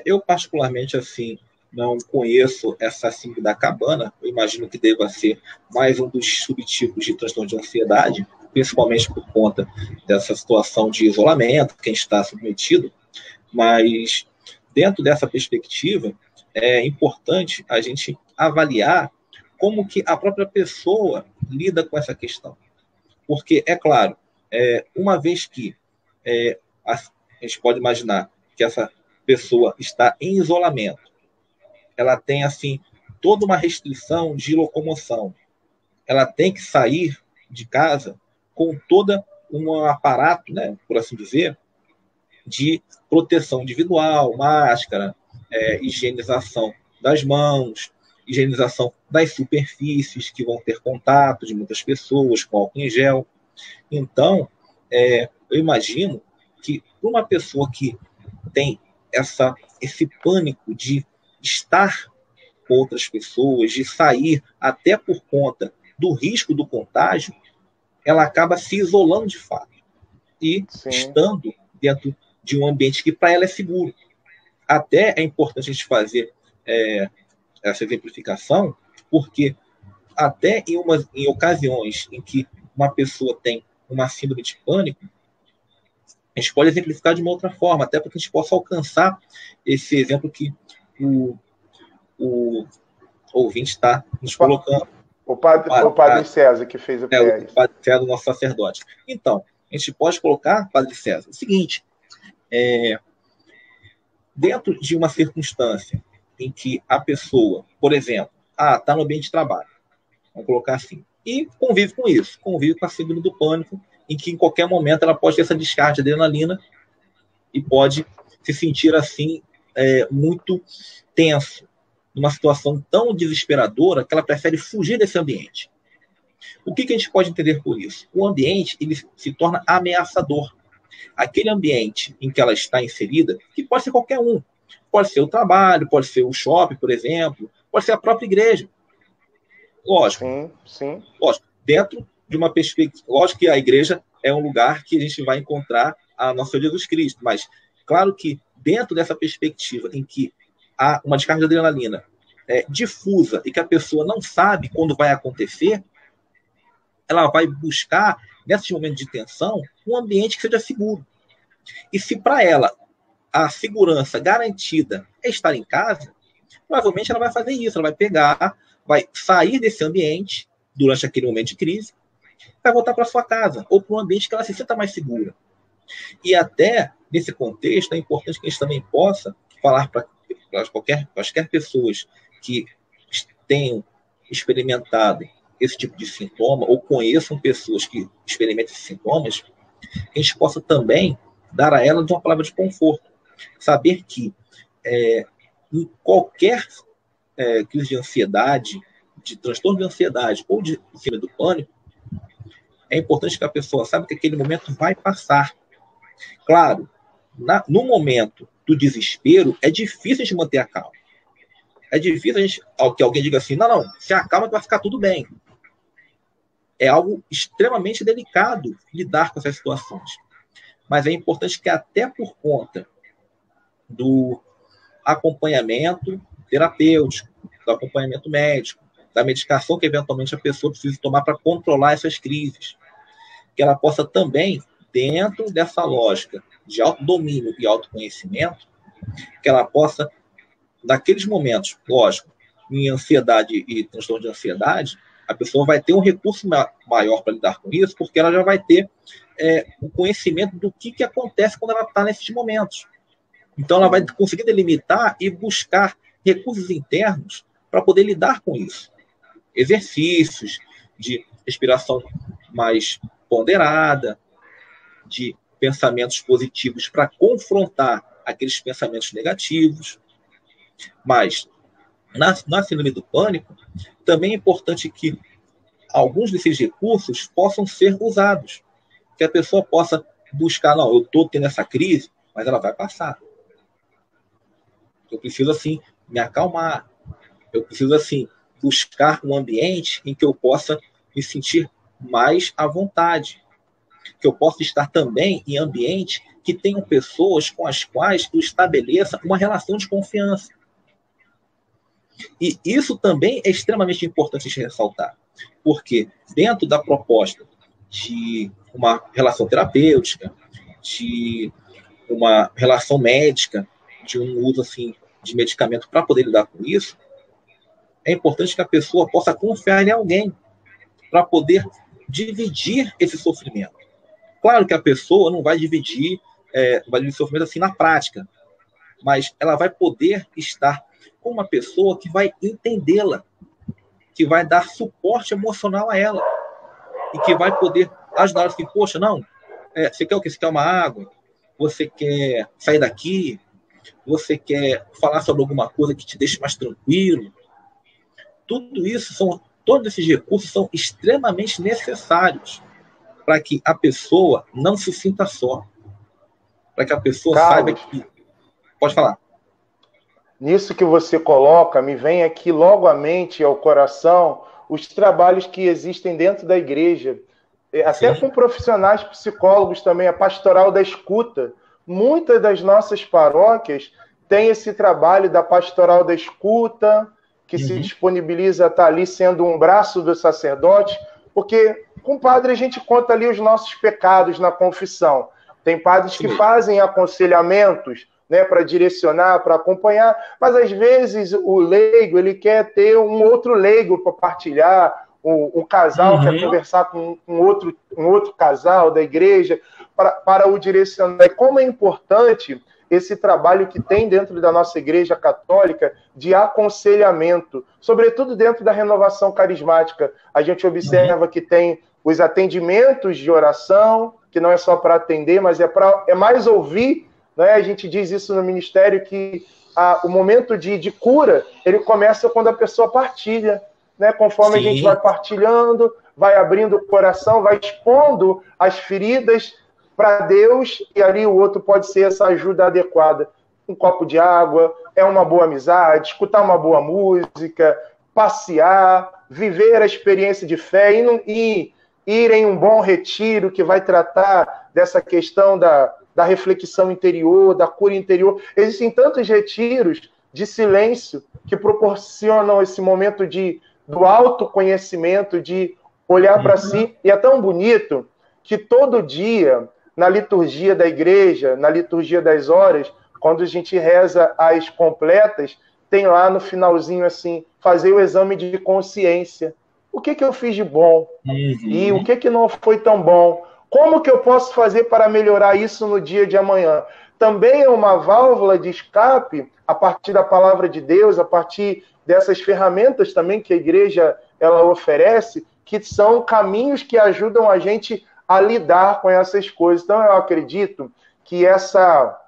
Eu, particularmente, assim, não conheço essa síndrome da cabana. Eu imagino que deva ser mais um dos subtipos de transtorno de ansiedade, principalmente por conta dessa situação de isolamento que a gente está submetido. Mas, dentro dessa perspectiva, é importante a gente avaliar como que a própria pessoa lida com essa questão. Porque, é claro, uma vez que a gente pode imaginar que essa pessoa está em isolamento, ela tem, assim, toda uma restrição de locomoção, ela tem que sair de casa com todo um aparato, né, por assim dizer, de proteção individual, máscara, higienização das mãos, higienização das superfícies que vão ter contato de muitas pessoas com álcool em gel. Então, eu imagino que uma pessoa que tem esse pânico de estar com outras pessoas, de sair até por conta do risco do contágio, ela acaba se isolando de fato e Sim. estando dentro de um ambiente que para ela é seguro. Até é importante a gente fazer essa exemplificação, porque até em ocasiões em que uma pessoa tem uma síndrome de pânico, a gente pode exemplificar de uma outra forma, até para que a gente possa alcançar esse exemplo que o ouvinte está nos colocando. O padre César que fez o Padre César, nosso sacerdote. Então, a gente pode colocar, Padre César, o seguinte: dentro de uma circunstância em que a pessoa, por exemplo, está no ambiente de trabalho, vamos colocar assim, e convive com isso, convive com a síndrome do pânico, em que em qualquer momento ela pode ter essa descarga de adrenalina e pode se sentir assim, muito tenso, numa situação tão desesperadora que ela prefere fugir desse ambiente. O que a gente pode entender por isso? O ambiente ele se torna ameaçador. Aquele ambiente em que ela está inserida, que pode ser qualquer um, pode ser o trabalho, pode ser o shopping, por exemplo, pode ser a própria igreja. Lógico. Sim. Lógico, dentro de uma perspectiva. Lógico que a igreja é um lugar que a gente vai encontrar a nossa Jesus Cristo, mas claro que dentro dessa perspectiva em que há uma descarga de adrenalina difusa e que a pessoa não sabe quando vai acontecer, ela vai buscar, nesses momentos de tensão, um ambiente que seja seguro. E se para ela a segurança garantida é estar em casa, provavelmente ela vai fazer isso, ela vai pegar, vai sair desse ambiente durante aquele momento de crise, vai voltar para sua casa, ou para um ambiente que ela se sinta mais segura. E até nesse contexto é importante que a gente também possa falar para quaisquer pessoas que tenham experimentado esse tipo de sintoma, ou conheçam pessoas que experimentam esses sintomas, que a gente possa também dar a elas uma palavra de conforto. Saber que em qualquer crise de ansiedade, de transtorno de ansiedade ou de síndrome do pânico, é importante que a pessoa saiba que aquele momento vai passar. Claro, no momento do desespero, é difícil a gente manter a calma. É difícil que alguém diga assim, não, se acalma que vai ficar tudo bem. É algo extremamente delicado lidar com essas situações. Mas é importante que até por conta do acompanhamento terapêutico, do acompanhamento médico, da medicação que eventualmente a pessoa precisa tomar para controlar essas crises, que ela possa também, dentro dessa lógica de autodomínio e autoconhecimento, que ela possa, naqueles momentos, lógico, em ansiedade e transtorno de ansiedade, a pessoa vai ter um recurso maior para lidar com isso, porque ela já vai ter o conhecimento do que acontece quando ela está nesses momentos. Então, ela vai conseguir delimitar e buscar recursos internos para poder lidar com isso. Exercícios de respiração mais ponderada, de pensamentos positivos para confrontar aqueles pensamentos negativos. Mas, na síndrome do pânico, também é importante que alguns desses recursos possam ser usados. Que a pessoa possa buscar, não, eu estou tendo essa crise, mas ela vai passar. Eu preciso, assim, me acalmar. Eu preciso, assim, buscar um ambiente em que eu possa me sentir mais à vontade. Que eu possa estar também em ambiente que tenham pessoas com as quais eu estabeleça uma relação de confiança. E isso também é extremamente importante de ressaltar, porque dentro da proposta de uma relação terapêutica, de uma relação médica, de um uso assim de medicamento para poder lidar com isso, é importante que a pessoa possa confiar em alguém para poder dividir esse sofrimento. Claro que a pessoa não vai dividir sofrimento assim na prática, mas ela vai poder estar com uma pessoa que vai entendê-la, que vai dar suporte emocional a ela e que vai poder ajudar assim, poxa, não, você quer o quê? Você quer uma água? Você quer sair daqui? Você quer falar sobre alguma coisa que te deixe mais tranquilo? Tudo isso todos esses recursos são extremamente necessários para que a pessoa não se sinta só, para que a pessoa saiba que... Pode falar. Nisso que você coloca, me vem aqui logo à mente e ao coração os trabalhos que existem dentro da igreja, até com profissionais psicólogos também, a pastoral da escuta. Muitas das nossas paróquias têm esse trabalho da pastoral da escuta, que se disponibiliza a estar ali sendo um braço do sacerdote, porque com o padre a gente conta ali os nossos pecados na confissão. Tem padres que fazem aconselhamentos, né, para direcionar, para acompanhar, mas às vezes o leigo ele quer ter um outro leigo para partilhar, um casal quer conversar com um outro casal da igreja para o direcionar. E como é importante esse trabalho que tem dentro da nossa igreja católica de aconselhamento, sobretudo dentro da renovação carismática. A gente observa que tem os atendimentos de oração, que não é só para atender, mas é mais ouvir, né? A gente diz isso no ministério, que o momento de cura, ele começa quando a pessoa partilha, né? Conforme a gente vai partilhando, vai abrindo o coração, vai expondo as feridas para Deus, e ali o outro pode ser essa ajuda adequada. Um copo de água, é uma boa amizade, escutar uma boa música, passear, viver a experiência de fé, ir em um bom retiro que vai tratar dessa questão da reflexão interior, da cura interior. Existem tantos retiros de silêncio que proporcionam esse momento do autoconhecimento, de olhar para si. E é tão bonito que todo dia, na liturgia da igreja, na liturgia das horas, quando a gente reza as completas, tem lá no finalzinho assim, fazer o exame de consciência. O que eu fiz de bom? E o que não foi tão bom? Como que eu posso fazer para melhorar isso no dia de amanhã? Também é uma válvula de escape a partir da palavra de Deus, a partir dessas ferramentas também que a igreja ela oferece, que são caminhos que ajudam a gente a lidar com essas coisas. Então, eu acredito que essa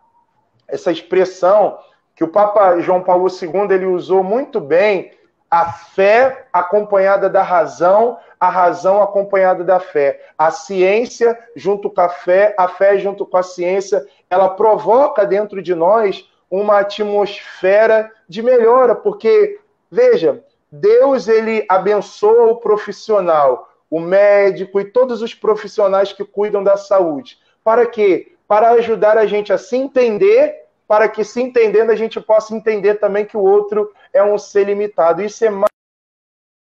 expressão que o Papa João Paulo II ele usou muito bem, a fé acompanhada da razão, a razão acompanhada da fé. A ciência junto com a fé junto com a ciência, ela provoca dentro de nós uma atmosfera de melhora, porque, veja, Deus ele abençoa o profissional, o médico e todos os profissionais que cuidam da saúde. Para quê? Para ajudar a gente a se entender, para que se entendendo a gente possa entender também que o outro é um ser limitado. Isso é mais...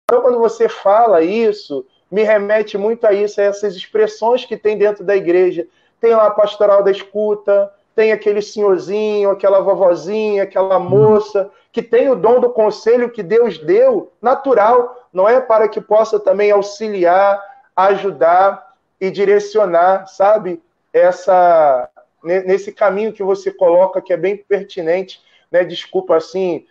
Então, quando você fala isso, me remete muito a isso, a essas expressões que tem dentro da igreja. Tem lá a pastoral da escuta, tem aquele senhorzinho, aquela vovozinha, aquela moça, que tem o dom do conselho que Deus deu, natural, não é para que possa também auxiliar, ajudar e direcionar, sabe? Nesse caminho que você coloca, que é bem pertinente, né? Desculpa, assim,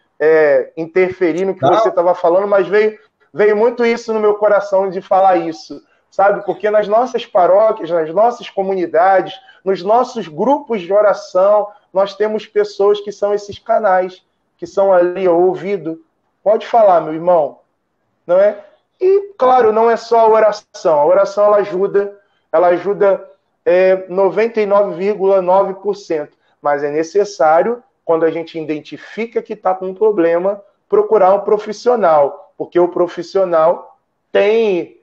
interferir no que você estava falando, mas veio muito isso no meu coração de falar isso, sabe? Porque nas nossas paróquias, nas nossas comunidades, nos nossos grupos de oração, nós temos pessoas que são esses canais, que são ali ao ouvido. Pode falar, meu irmão, não é? E, claro, não é só a oração. A oração ela ajuda 99,9%. Mas é necessário, quando a gente identifica que está com um problema, procurar um profissional, porque o profissional tem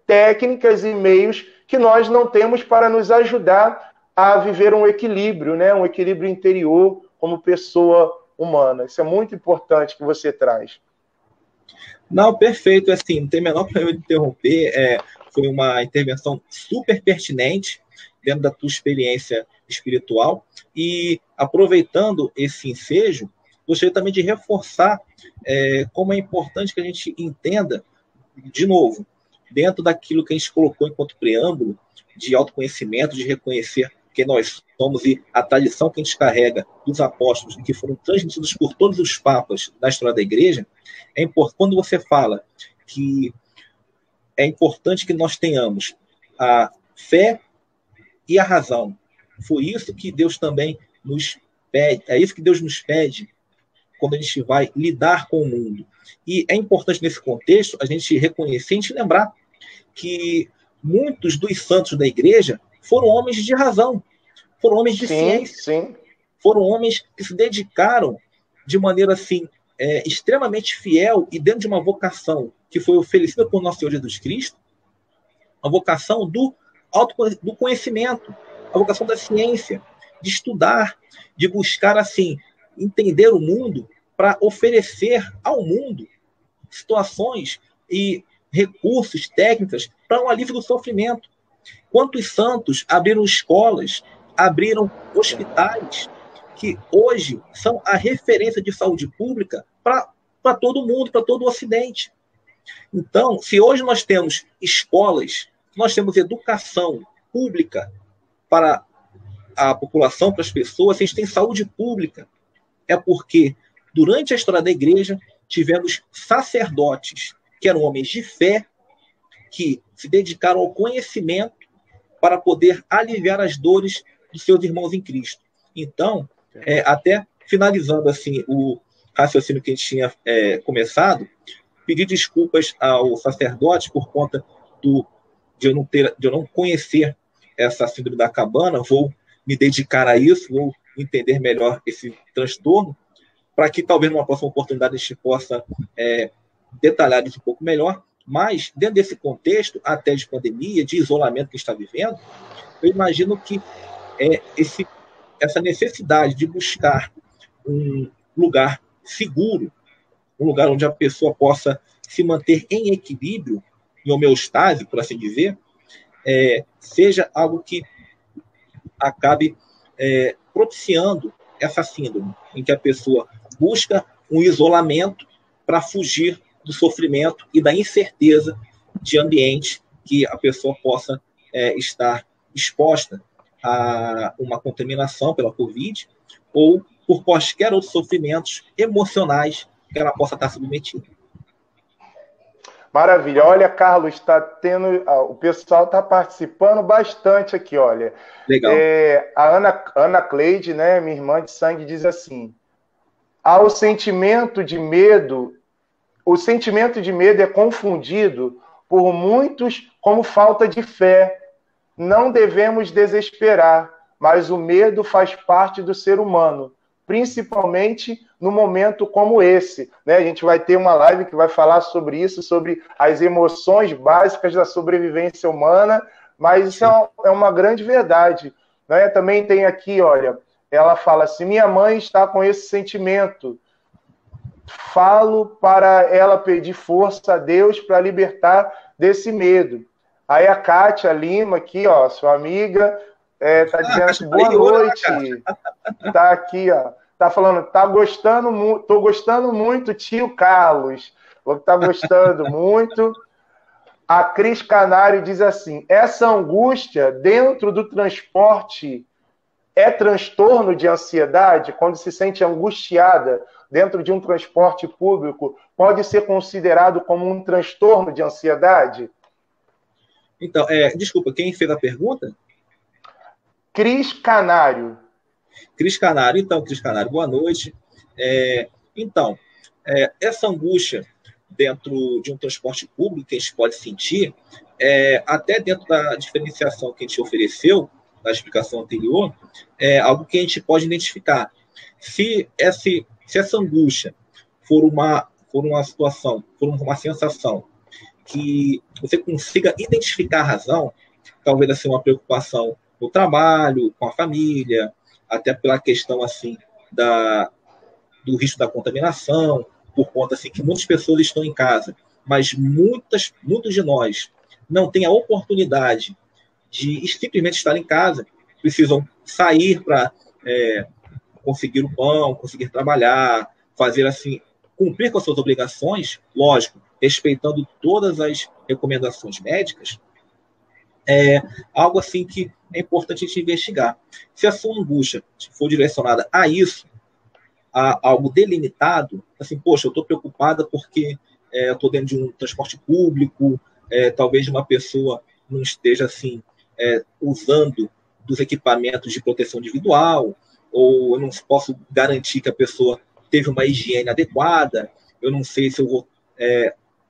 técnicas e meios que nós não temos para nos ajudar a viver um equilíbrio, né? Um equilíbrio interior como pessoa humana. Isso é muito importante que você traz. Não, perfeito, assim, não tem menor problema de interromper, foi uma intervenção super pertinente dentro da tua experiência espiritual, e aproveitando esse ensejo, gostaria também de reforçar como é importante que a gente entenda, de novo, dentro daquilo que a gente colocou enquanto preâmbulo, de autoconhecimento, de reconhecer quem nós somos e a tradição que a gente carrega dos apóstolos, que foram transmitidos por todos os papas da história da igreja, é importante, quando você fala que é importante que nós tenhamos a fé e a razão. Foi isso que Deus também nos pede, é isso que Deus nos pede quando a gente vai lidar com o mundo. E é importante nesse contexto a gente reconhecer, a gente lembrar que muitos dos santos da igreja foram homens de razão, foram homens de ciência, sim. Foram homens que se dedicaram de maneira assim extremamente fiel e dentro de uma vocação que foi oferecida por nosso Senhor Jesus Cristo, a vocação do conhecimento, a vocação da ciência, de estudar, de buscar assim entender o mundo para oferecer ao mundo situações e recursos, técnicas para um alívio do sofrimento. Quantos santos abriram escolas, abriram hospitais, que hoje são a referência de saúde pública para todo mundo, para todo o Ocidente. Então, se hoje nós temos escolas, nós temos educação pública para a população, para as pessoas, se a gente tem saúde pública, é porque durante a história da igreja tivemos sacerdotes que eram homens de fé, que se dedicaram ao conhecimento para poder aliviar as dores dos seus irmãos em Cristo. Então, até finalizando assim o raciocínio que a gente tinha começado, pedir desculpas ao sacerdote por conta de eu não conhecer essa síndrome da cabana, vou me dedicar a isso, vou entender melhor esse transtorno, para que talvez numa próxima oportunidade a gente possa detalhar isso um pouco melhor. Mas, dentro desse contexto, até de pandemia, de isolamento que está vivendo, eu imagino que essa necessidade de buscar um lugar seguro, um lugar onde a pessoa possa se manter em equilíbrio, em homeostase, por assim dizer, seja algo que acabe propiciando essa síndrome, em que a pessoa busca um isolamento para fugir do sofrimento e da incerteza de ambiente que a pessoa possa estar exposta a uma contaminação pela Covid ou por quaisquer outros sofrimentos emocionais que ela possa estar submetida. Maravilha. Olha, Carlos, está tendo. O pessoal está participando bastante aqui, olha. Legal. A Ana Cleide, né, minha irmã de sangue, diz assim: o sentimento de medo é confundido por muitos como falta de fé. Não devemos desesperar, mas o medo faz parte do ser humano, principalmente no momento como esse, né? A gente vai ter uma live que vai falar sobre isso, sobre as emoções básicas da sobrevivência humana, mas isso é uma grande verdade, né? Também tem aqui, olha, ela fala assim: minha mãe está com esse sentimento, falo para ela pedir força a Deus para libertar desse medo. Aí a Kátia Lima aqui, ó, sua amiga, tá dizendo assim, boa noite. Tá aqui, ó. Tá falando, tô gostando muito, tio Carlos. Tá gostando muito. A Cris Canário diz assim: essa angústia dentro do transporte é transtorno de ansiedade? Quando se sente angustiada dentro de um transporte público, pode ser considerado como um transtorno de ansiedade? Então, desculpa, quem fez a pergunta? Cris Canário. Cris Canário. Então, Cris Canário, boa noite. Então, essa angústia dentro de um transporte público que a gente pode sentir, até dentro da diferenciação que a gente ofereceu, na explicação anterior, é algo que a gente pode identificar. Se essa angústia for uma situação, for uma sensação que você consiga identificar a razão, talvez assim, uma preocupação no trabalho, com a família, até pela questão assim do risco da contaminação, por conta assim, que muitas pessoas estão em casa, mas muitos de nós não têm a oportunidade de simplesmente estar em casa, precisam sair para conseguir o pão, conseguir trabalhar, fazer assim, cumprir com as suas obrigações, lógico, respeitando todas as recomendações médicas, é algo assim que é importante a gente investigar. Se a sua angústia for direcionada a isso, a algo delimitado, assim, poxa, eu estou preocupada porque eu estou dentro de um transporte público, talvez uma pessoa não esteja assim usando dos equipamentos de proteção individual, ou eu não posso garantir que a pessoa teve uma higiene adequada, eu não sei se eu vou,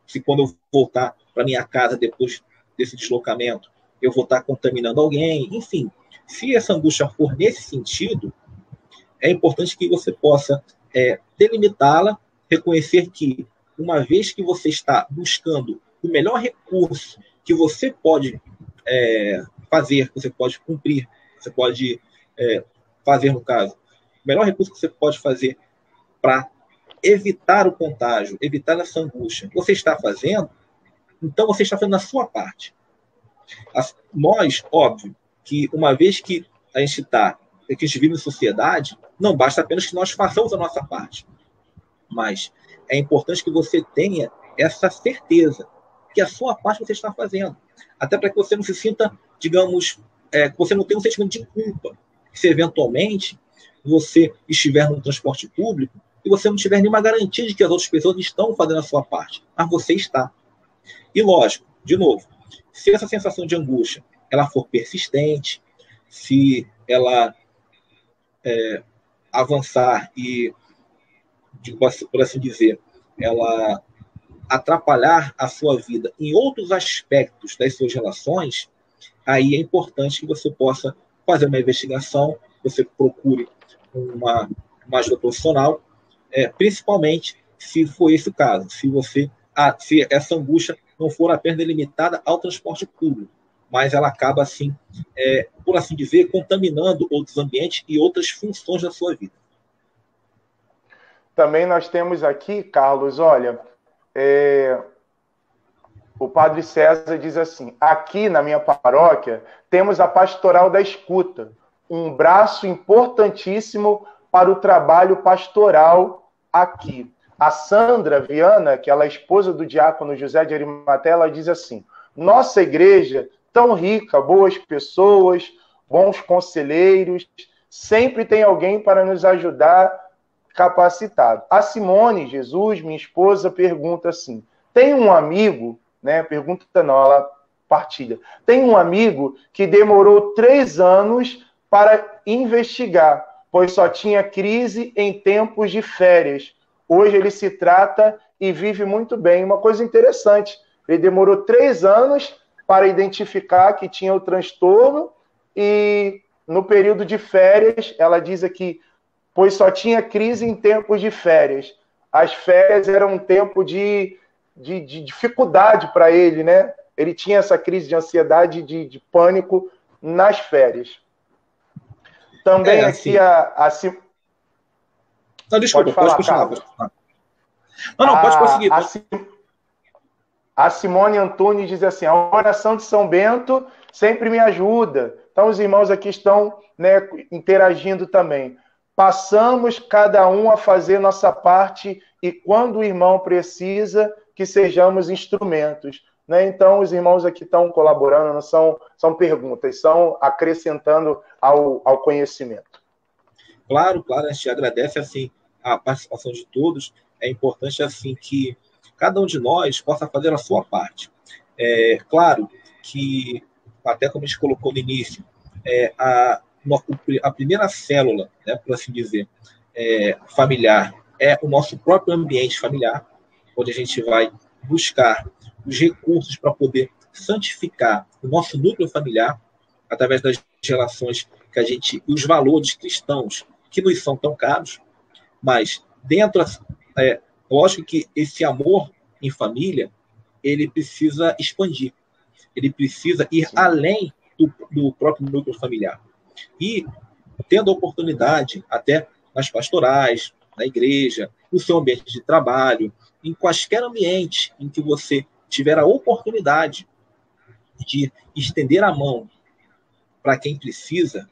se quando eu voltar para minha casa depois desse deslocamento, eu vou estar contaminando alguém, enfim. Se essa angústia for nesse sentido, é importante que você possa delimitá-la, reconhecer que, uma vez que você está buscando o melhor recurso que você pode fazer, que você pode cumprir, você pode fazer, no caso, o melhor recurso que você pode fazer para evitar o contágio, evitar essa angústia, você está fazendo, então você está fazendo a sua parte. Nós, óbvio, que uma vez que a gente vive em sociedade, não basta apenas que nós façamos a nossa parte. Mas é importante que você tenha essa certeza que a sua parte você está fazendo. Até para que você não se sinta, digamos, que você não tenha um sentimento de culpa. Se eventualmente você estiver no transporte público e você não tiver nenhuma garantia de que as outras pessoas estão fazendo a sua parte, mas você está. E lógico, de novo, se essa sensação de angústia ela for persistente, se ela avançar e, por assim dizer, ela atrapalhar a sua vida em outros aspectos das suas relações, aí é importante que você possa fazer uma investigação, você procure uma ajuda profissional, principalmente se for esse o caso, se essa angústia não for apenas delimitada ao transporte público, mas ela acaba, assim, por assim dizer, contaminando outros ambientes e outras funções da sua vida. Também nós temos aqui, Carlos, olha, o Padre César diz assim: aqui na minha paróquia temos a Pastoral da Escuta, um braço importantíssimo para o trabalho pastoral aqui. A Sandra Viana, que ela é esposa do diácono José de Arimateia, ela diz assim: nossa igreja, tão rica, boas pessoas, bons conselheiros, sempre tem alguém para nos ajudar capacitado. A Simone Jesus, minha esposa, pergunta assim: tem um amigo, né? Pergunta não, ela partilha. Tem um amigo que demorou 3 anos para investigar, pois só tinha crise em tempos de férias. Hoje ele se trata e vive muito bem. Uma coisa interessante, ele demorou 3 anos para identificar que tinha o transtorno e no período de férias, ela diz aqui, pois só tinha crise em tempos de férias. As férias eram um tempo de dificuldade para ele, né? Ele tinha essa crise de ansiedade, de pânico nas férias. Também assim... aqui Não, desculpa, pode continuar. Pode prosseguir. A Simone Antunes diz assim: a oração de São Bento sempre me ajuda. Então os irmãos aqui estão, né, interagindo também. Passamos cada um a fazer nossa parte e quando o irmão precisa, que sejamos instrumentos. Né? Então os irmãos aqui estão colaborando, não são perguntas, são acrescentando ao conhecimento. Claro, a gente agradece assim a participação de todos. É importante assim que cada um de nós possa fazer a sua parte. Claro que, até como a gente colocou no início, a primeira célula, né, por assim dizer, familiar, é o nosso próprio ambiente familiar. onde a gente vai buscar os recursos para poder santificar o nosso núcleo familiar através das relações que a gente, os valores cristãos que nos são tão caros, mas dentro, lógico que esse amor em família, ele precisa expandir, ele precisa ir Sim. além do próprio núcleo familiar. E tendo a oportunidade, até nas pastorais, na igreja, no seu ambiente de trabalho, em quaisquer ambiente em que você tiver a oportunidade de estender a mão para quem precisa,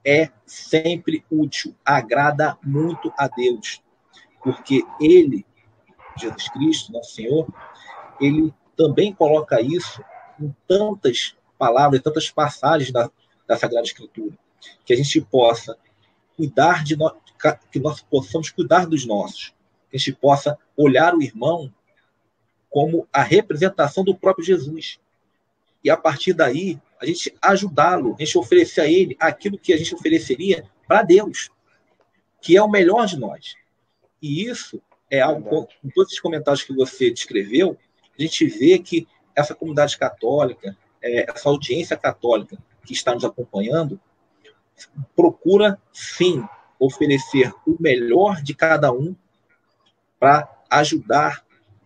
é sempre útil, agrada muito a Deus, porque Ele, Jesus Cristo, nosso Senhor, Ele também coloca isso em tantas palavras, em tantas passagens da Sagrada Escritura, que a gente possa cuidar de nós, que nós possamos cuidar dos nossos, que a gente possa olhar o irmão como a representação do próprio Jesus. E a partir daí, a gente ajudá-lo, a gente oferecer a ele aquilo que a gente ofereceria para Deus, que é o melhor de nós. E isso é algo, com todos esses comentários que você descreveu, a gente vê que essa comunidade católica, essa audiência católica que está nos acompanhando, procura, sim, oferecer o melhor de cada um para ajudar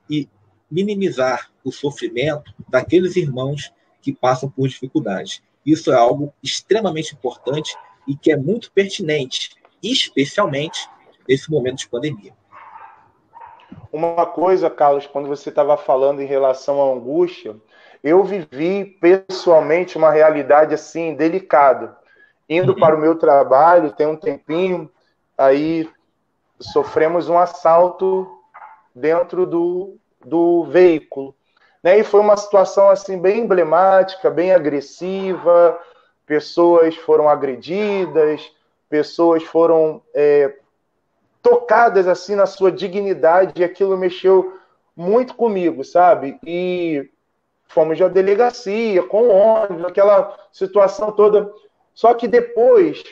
e minimizar o sofrimento daqueles irmãos que passam por dificuldades. Isso é algo extremamente importante e que é muito pertinente, especialmente nesse momento de pandemia. Uma coisa, Carlos, quando você estava falando em relação à angústia, eu vivi pessoalmente uma realidade assim delicada. Indo para o meu trabalho, tem um tempinho, aí sofremos um assalto dentro do veículo. Né? E foi uma situação assim bem emblemática, bem agressiva, pessoas foram agredidas, pessoas foram tocadas assim na sua dignidade, e aquilo mexeu muito comigo, sabe? E fomos à delegacia, com o ônibus, aquela situação toda. Só que depois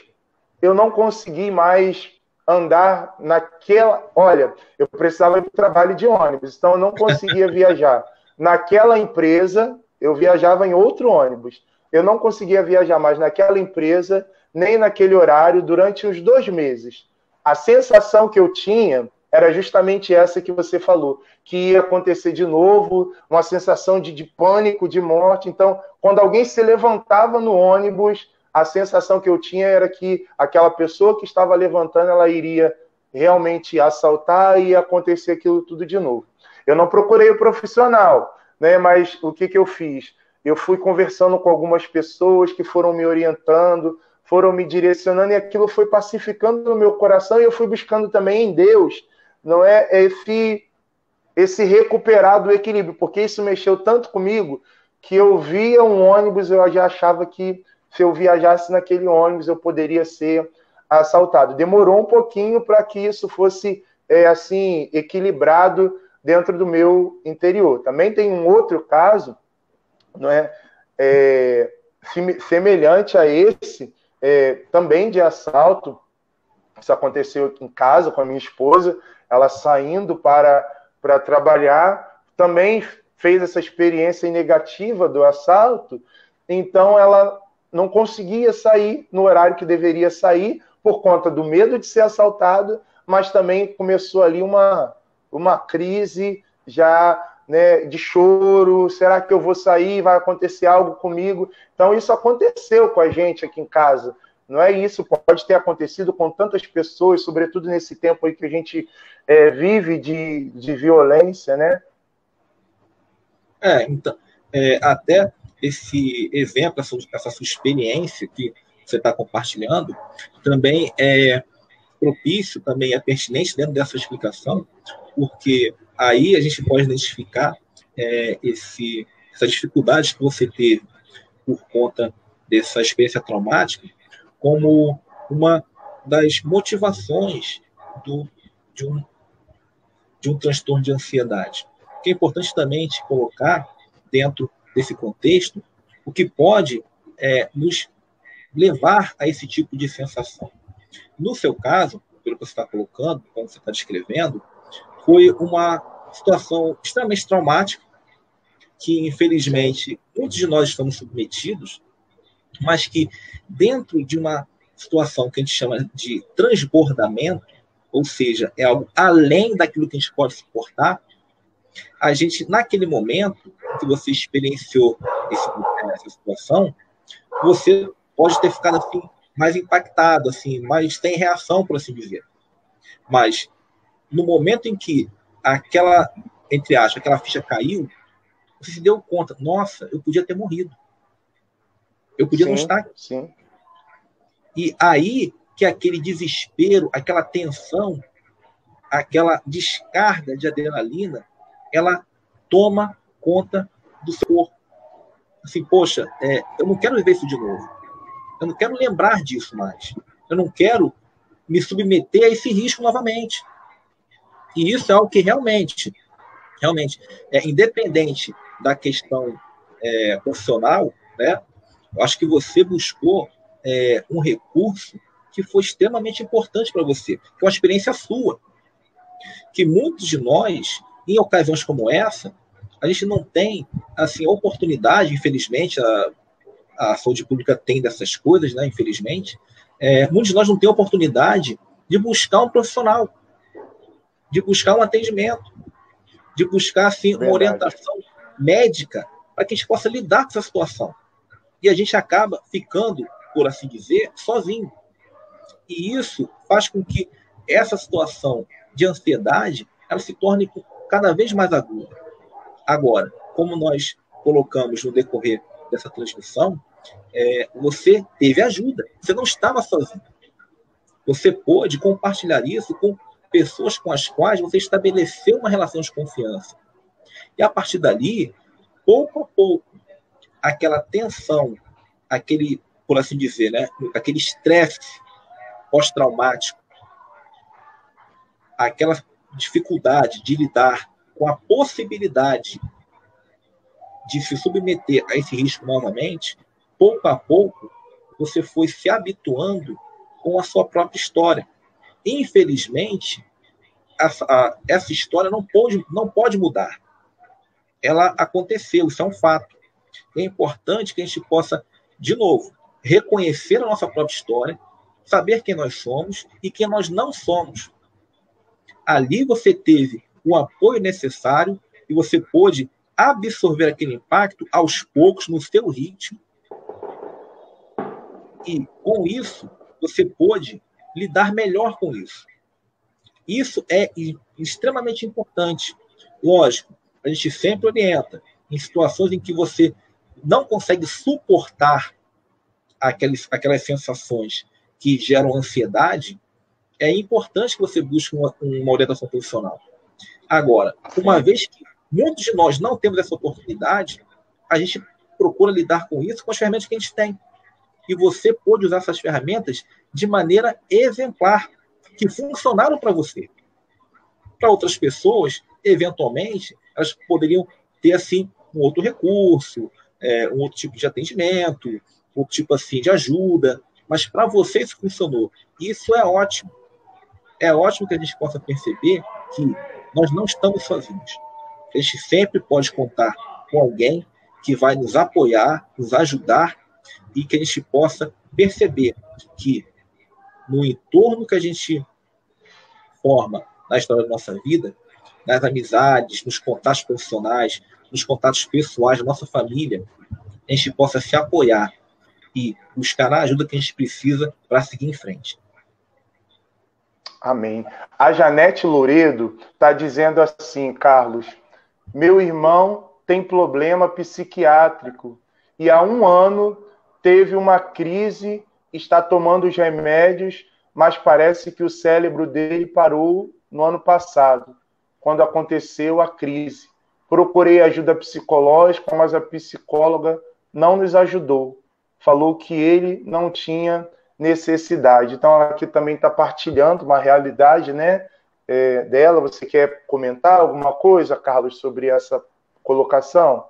eu não consegui mais andar naquela... Olha, eu precisava de trabalho de ônibus, então eu não conseguia viajar. Naquela empresa, eu viajava em outro ônibus. Eu não conseguia viajar mais naquela empresa, nem naquele horário, durante uns 2 meses. A sensação que eu tinha era justamente essa que você falou, que ia acontecer de novo, uma sensação de pânico, de morte. Então, quando alguém se levantava no ônibus, a sensação que eu tinha era que aquela pessoa que estava levantando, ela iria realmente assaltar e acontecer aquilo tudo de novo. Eu não procurei o profissional, né? Mas o que eu fiz? Eu fui conversando com algumas pessoas que foram me orientando, foram me direcionando, e aquilo foi pacificando no meu coração, e eu fui buscando também em Deus, não é esse recuperar do equilíbrio, porque isso mexeu tanto comigo que eu via um ônibus, eu já achava que se eu viajasse naquele ônibus eu poderia ser assaltado. Demorou um pouquinho para que isso fosse assim equilibrado dentro do meu interior. Também tem um outro caso, não é, semelhante a esse, também de assalto. Isso aconteceu em casa com a minha esposa, ela saindo para trabalhar, também fez essa experiência negativa do assalto, então ela não conseguia sair no horário que deveria sair, por conta do medo de ser assaltada, mas também começou ali uma crise já, né, de choro, será que eu vou sair, vai acontecer algo comigo? Então isso aconteceu com a gente aqui em casa. Não é isso, pode ter acontecido com tantas pessoas, sobretudo nesse tempo aí que a gente vive de violência, né? Então, até esse exemplo, essa sua experiência que você está compartilhando, também é propício, também é pertinente dentro dessa explicação, porque aí a gente pode identificar essa dificuldade que você teve por conta dessa experiência traumática como uma das motivações de um transtorno de ansiedade. O que é importante também te colocar dentro desse contexto, o que pode nos levar a esse tipo de sensação. No seu caso, pelo que você está colocando, como você está descrevendo, foi uma situação extremamente traumática, que, infelizmente, muitos de nós estamos submetidos, mas que, dentro de uma situação que a gente chama de transbordamento, ou seja, é algo além daquilo que a gente pode suportar, a gente, naquele momento que você experienciou essa situação, você pode ter ficado assim, mais impactado, assim, mais sem reação, por assim dizer. Mas, no momento em que aquela, entre aspas, aquela ficha caiu, você se deu conta, nossa, eu podia ter morrido. Eu podia não estar aqui. Sim. E aí que aquele desespero, aquela tensão, aquela descarga de adrenalina, ela toma conta do seu corpo. Assim, poxa, eu não quero viver isso de novo. Eu não quero lembrar disso mais. Eu não quero me submeter a esse risco novamente. E isso é algo que realmente, independente da questão profissional, né, eu acho que você buscou um recurso que foi extremamente importante para você, que é uma experiência sua. Que muitos de nós, em ocasiões como essa, a gente não tem assim, a oportunidade, infelizmente, a saúde pública tem dessas coisas, né, infelizmente, muitos de nós não têm a oportunidade de buscar um profissional, de buscar um atendimento, de buscar assim, uma orientação médica para que a gente possa lidar com essa situação. E a gente acaba ficando, por assim dizer, sozinho. E isso faz com que essa situação de ansiedade ela se torne cada vez mais aguda. Agora, como nós colocamos no decorrer dessa transmissão, você teve ajuda, você não estava sozinho. Você pôde compartilhar isso com pessoas com as quais você estabeleceu uma relação de confiança. E a partir dali, pouco a pouco, aquela tensão, aquele, por assim dizer, né, aquele estresse pós-traumático, aquela dificuldade de lidar com a possibilidade de se submeter a esse risco novamente, pouco a pouco, você foi se habituando com a sua própria história. Infelizmente, essa história não pode mudar. Ela aconteceu, isso é um fato. É importante que a gente possa, de novo, reconhecer a nossa própria história, saber quem nós somos e quem nós não somos. Ali você teve o apoio necessário e você pôde absorver aquele impacto aos poucos, no seu ritmo. E, com isso, você pôde lidar melhor com isso. Isso é extremamente importante. Lógico, a gente sempre orienta em situações em que você não consegue suportar aquelas sensações que geram ansiedade, é importante que você busque uma orientação profissional. Agora, uma vez que muitos de nós não temos essa oportunidade, a gente procura lidar com isso com as ferramentas que a gente tem. E você pode usar essas ferramentas de maneira exemplar, que funcionaram para você. Para outras pessoas, eventualmente, elas poderiam ter assim um outro recurso, um outro tipo de atendimento, outro tipo assim de ajuda, mas para você isso funcionou. Isso é ótimo. É ótimo que a gente possa perceber que nós não estamos sozinhos. A gente sempre pode contar com alguém que vai nos apoiar, nos ajudar e que a gente possa perceber que no entorno que a gente forma na história da nossa vida, nas amizades, nos contatos profissionais, nos contatos pessoais da nossa família, a gente possa se apoiar e buscar a ajuda que a gente precisa para seguir em frente. Amém. A Janete Louredo está dizendo assim, Carlos, meu irmão tem problema psiquiátrico e há 1 ano teve uma crise, está tomando os remédios, mas parece que o cérebro dele parou no ano passado, quando aconteceu a crise. Procurei ajuda psicológica, mas a psicóloga não nos ajudou. Falou que ele não tinha necessidade. Então, ela aqui também está partilhando uma realidade, né, dela. Você quer comentar alguma coisa, Carlos, sobre essa colocação?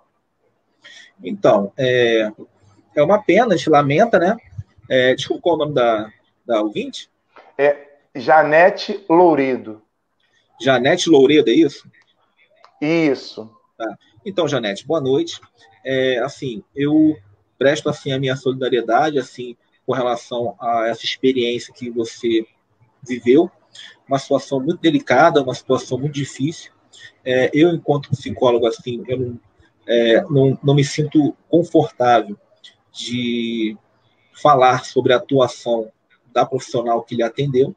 Então, é uma pena, a gente lamenta, né? Desculpa, qual é o nome da ouvinte? Janete Louredo. Janete Louredo, é isso? Isso. Tá? Então, Janete, boa noite. Assim, eu presto assim a minha solidariedade assim com relação a essa experiência que você viveu, uma situação muito delicada, uma situação muito difícil. Eu, enquanto psicólogo, assim, eu não me sinto confortável de falar sobre a atuação da profissional que lhe atendeu,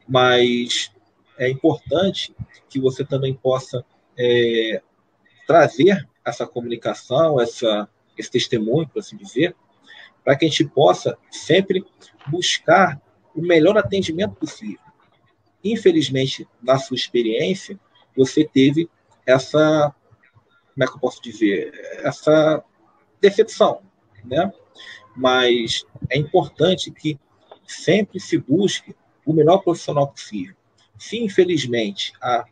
mas é importante que você também possa trazer essa comunicação, esse testemunho, por assim dizer, para que a gente possa sempre buscar o melhor atendimento possível. Infelizmente, na sua experiência, você teve essa, como é que eu posso dizer, essa decepção, né? Mas é importante que sempre se busque o melhor profissional possível. Se, infelizmente, a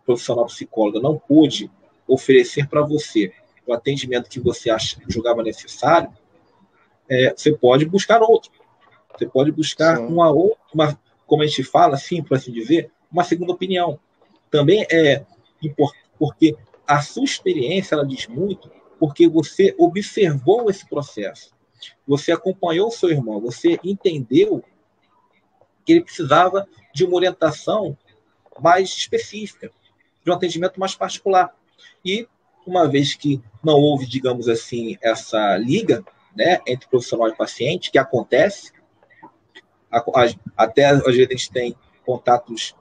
profissional psicóloga não pôde oferecer para você o atendimento que você julgava necessário, você pode buscar outro. Você pode buscar Sim. como a gente fala, assim, por assim dizer, uma segunda opinião. Também é importante, porque a sua experiência, ela diz muito, porque você observou esse processo. Você acompanhou o seu irmão, você entendeu que ele precisava de uma orientação mais específica, de um atendimento mais particular. E, uma vez que não houve, digamos assim, essa liga, né, entre profissional e paciente, que acontece, até às vezes a gente tem contatos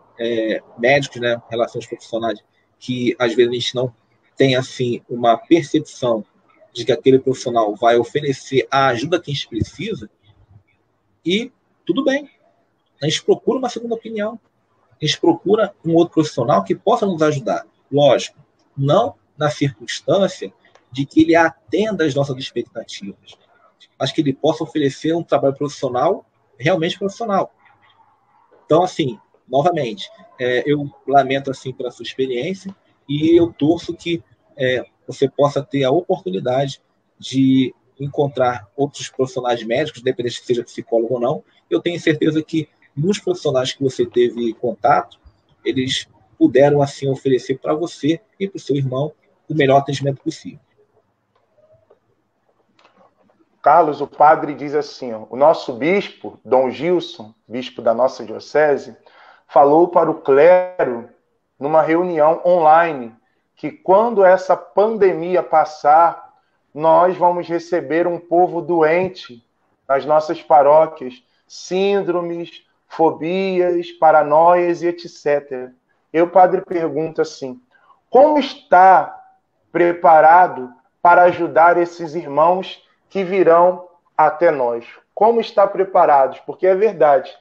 médicos, né, relações profissionais, que às vezes a gente não tem assim uma percepção de que aquele profissional vai oferecer a ajuda que a gente precisa, e tudo bem, a gente procura uma segunda opinião, a gente procura um outro profissional que possa nos ajudar. Lógico, não na circunstância de que ele atenda às nossas expectativas, mas que ele possa oferecer um trabalho profissional realmente profissional. Então, assim, novamente, eu lamento assim pela sua experiência e eu torço que você possa ter a oportunidade de encontrar outros profissionais médicos, independente se seja psicólogo ou não. Eu tenho certeza que muitos profissionais que você teve contato, eles puderam assim oferecer para você e para o seu irmão o melhor atendimento possível. Carlos, o padre diz assim, ó, o nosso bispo, Dom Gilson, bispo da nossa diocese, falou para o clero, numa reunião online, que quando essa pandemia passar, nós vamos receber um povo doente nas nossas paróquias, síndromes, fobias, paranoias e etc. Eu, padre, pergunto assim, como está preparado para ajudar esses irmãos que virão até nós? Como está preparados? Porque é verdade,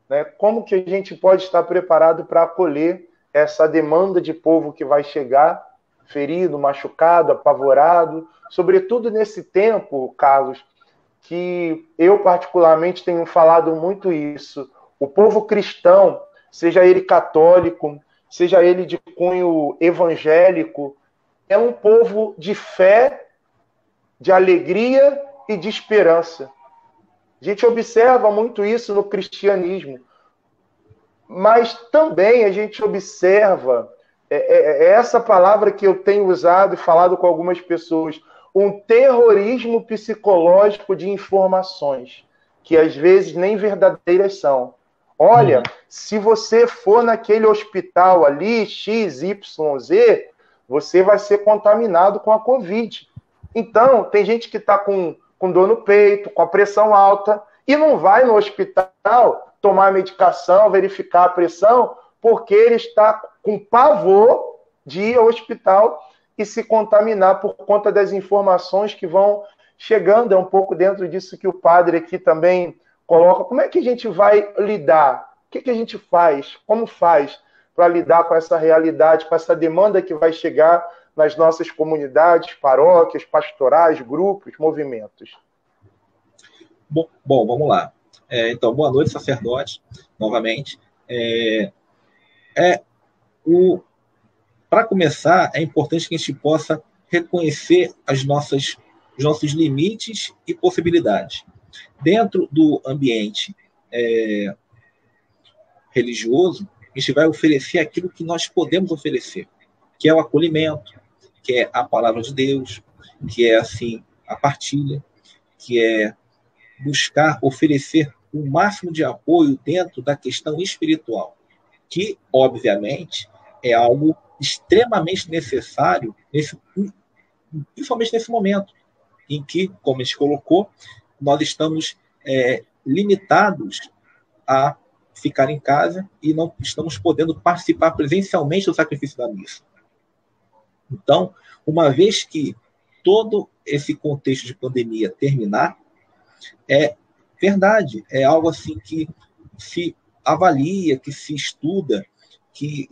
né? Como que a gente pode estar preparado para acolher essa demanda de povo que vai chegar, ferido, machucado, apavorado, sobretudo nesse tempo, Carlos, que eu particularmente tenho falado muito isso. O povo cristão, seja ele católico, seja ele de cunho evangélico, é um povo de fé, de alegria e de esperança. A gente observa muito isso no cristianismo, mas também a gente observa essa palavra que eu tenho usado e falado com algumas pessoas, um terrorismo psicológico de informações, que às vezes nem verdadeiras são. Olha, se você for naquele hospital ali, XYZ, você vai ser contaminado com a Covid. Então, tem gente que está com dor no peito, com a pressão alta, e não vai no hospital tomar medicação, verificar a pressão, porque ele está com pavor de ir ao hospital e se contaminar por conta das informações que vão chegando. É um pouco dentro disso que o padre aqui também coloca. Como é que a gente vai lidar? O que a gente faz? Como faz para lidar com essa realidade, com essa demanda que vai chegar nas nossas comunidades, paróquias, pastorais, grupos, movimentos? Bom, vamos lá. Então, boa noite, sacerdote, novamente. Para começar, é importante que a gente possa reconhecer os nossos limites e possibilidades. Dentro do ambiente religioso, a gente vai oferecer aquilo que nós podemos oferecer. que é o acolhimento, que é a palavra de Deus, que é, assim, a partilha, que é buscar oferecer o máximo de apoio dentro da questão espiritual, que, obviamente, é algo extremamente necessário, principalmente nesse momento, em que, como a gente colocou, nós estamos limitados a ficar em casa e não estamos podendo participar presencialmente do sacrifício da missa. Então, uma vez que todo esse contexto de pandemia terminar, é verdade, é algo assim que se avalia, que se estuda, que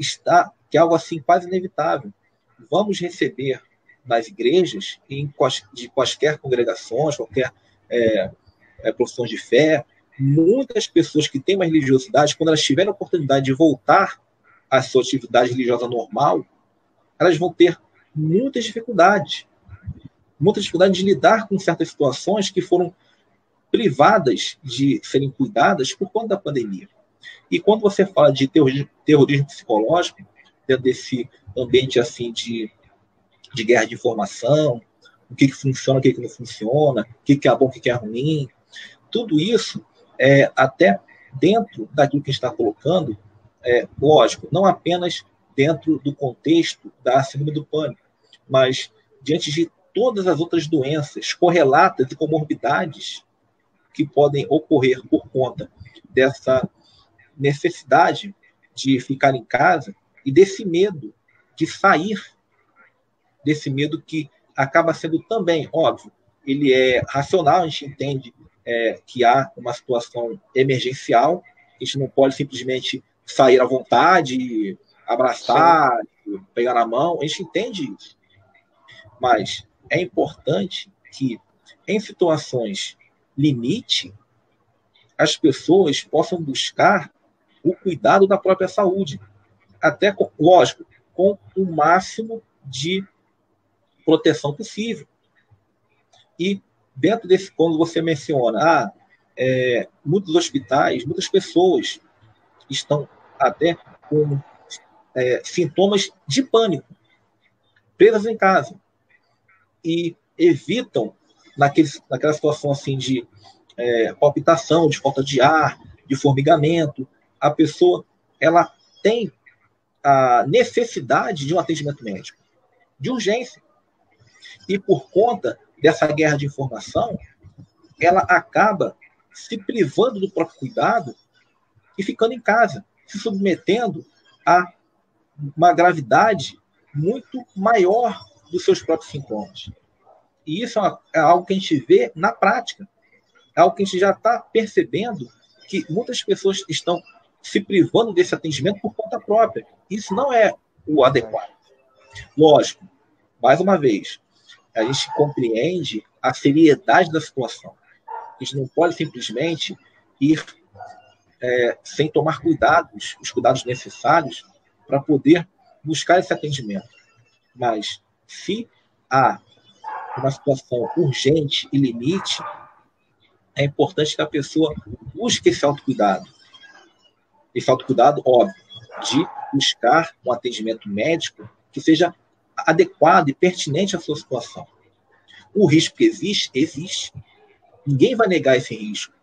é algo assim quase inevitável. Vamos receber nas igrejas, de quaisquer congregações, qualquer profissão de fé, muitas pessoas que têm uma religiosidade, quando elas tiverem a oportunidade de voltar à sua atividade religiosa normal, elas vão ter muitas dificuldades de lidar com certas situações que foram privadas de serem cuidadas por conta da pandemia. E quando você fala de terrorismo psicológico, dentro desse ambiente assim de guerra de informação, o que funciona, o que não funciona, o que é bom, o que é ruim, tudo isso, até dentro daquilo que a gente está colocando, lógico, não apenas dentro do contexto da síndrome do pânico, mas diante de todas as outras doenças correlatas e comorbidades que podem ocorrer por conta dessa necessidade de ficar em casa e desse medo de sair, desse medo que acaba sendo também, óbvio, ele é racional, a gente entende que há uma situação emergencial, a gente não pode simplesmente sair à vontade, abraçar, pegar na mão, a gente entende isso. Mas é importante que, em situações limite, as pessoas possam buscar o cuidado da própria saúde, até, lógico, com o máximo de proteção possível. E dentro desse, quando você menciona, muitos hospitais, muitas pessoas estão até com sintomas de pânico, presas em casa, e evitam, naquela situação assim de palpitação, de falta de ar, de formigamento, a pessoa ela tem a necessidade de um atendimento médico, de urgência. E por conta dessa guerra de informação, ela acaba se privando do próprio cuidado e ficando em casa, se submetendo a uma gravidade muito maior dos seus próprios sintomas. E isso é algo que a gente vê na prática. É algo que a gente já está percebendo que muitas pessoas estão se privando desse atendimento por conta própria. Isso não é o adequado. Lógico, mais uma vez, a gente compreende a seriedade da situação. A gente não pode simplesmente ir sem tomar os cuidados necessários para poder buscar esse atendimento. Mas, se há uma situação urgente e limite, é importante que a pessoa busque esse autocuidado. Esse autocuidado, óbvio, de buscar um atendimento médico que seja adequado e pertinente à sua situação. O risco que existe, existe. Ninguém vai negar esse risco.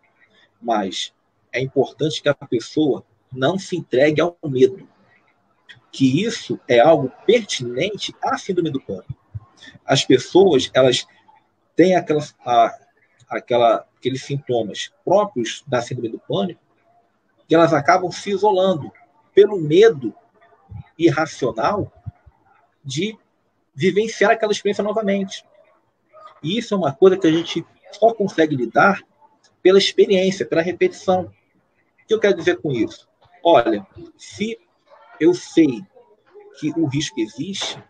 Mas é importante que a pessoa não se entregue ao medo. Que isso é algo pertinente à síndrome do pânico. As pessoas, elas têm aqueles sintomas próprios da síndrome do pânico, que elas acabam se isolando pelo medo irracional de vivenciar aquela experiência novamente. E isso é uma coisa que a gente só consegue lidar pela experiência, pela repetição. O que eu quero dizer com isso? Olha, se eu sei que o risco existe,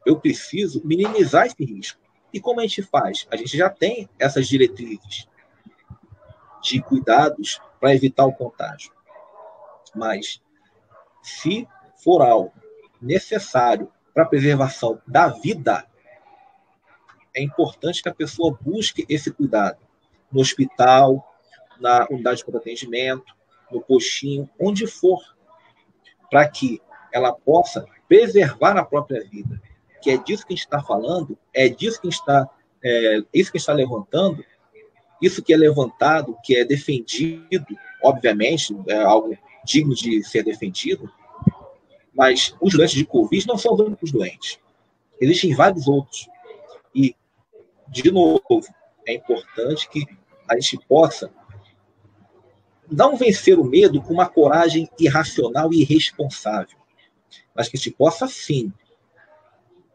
eu preciso minimizar esse risco. E como a gente faz? A gente já tem essas diretrizes de cuidados para evitar o contágio. Mas, se for algo necessário para a preservação da vida, é importante que a pessoa busque esse cuidado no hospital, na unidade de atendimento, no postinho, onde for, para que ela possa preservar a própria vida, que é disso que a gente está falando, é disso que a gente está, isso que a gente está levantando, isso que é levantado, que é defendido, obviamente, é algo digno de ser defendido, mas os doentes de Covid não são os únicos doentes. Existem vários outros. E, de novo, é importante que a gente possa não vencer o medo com uma coragem irracional e irresponsável, mas que a gente possa, sim,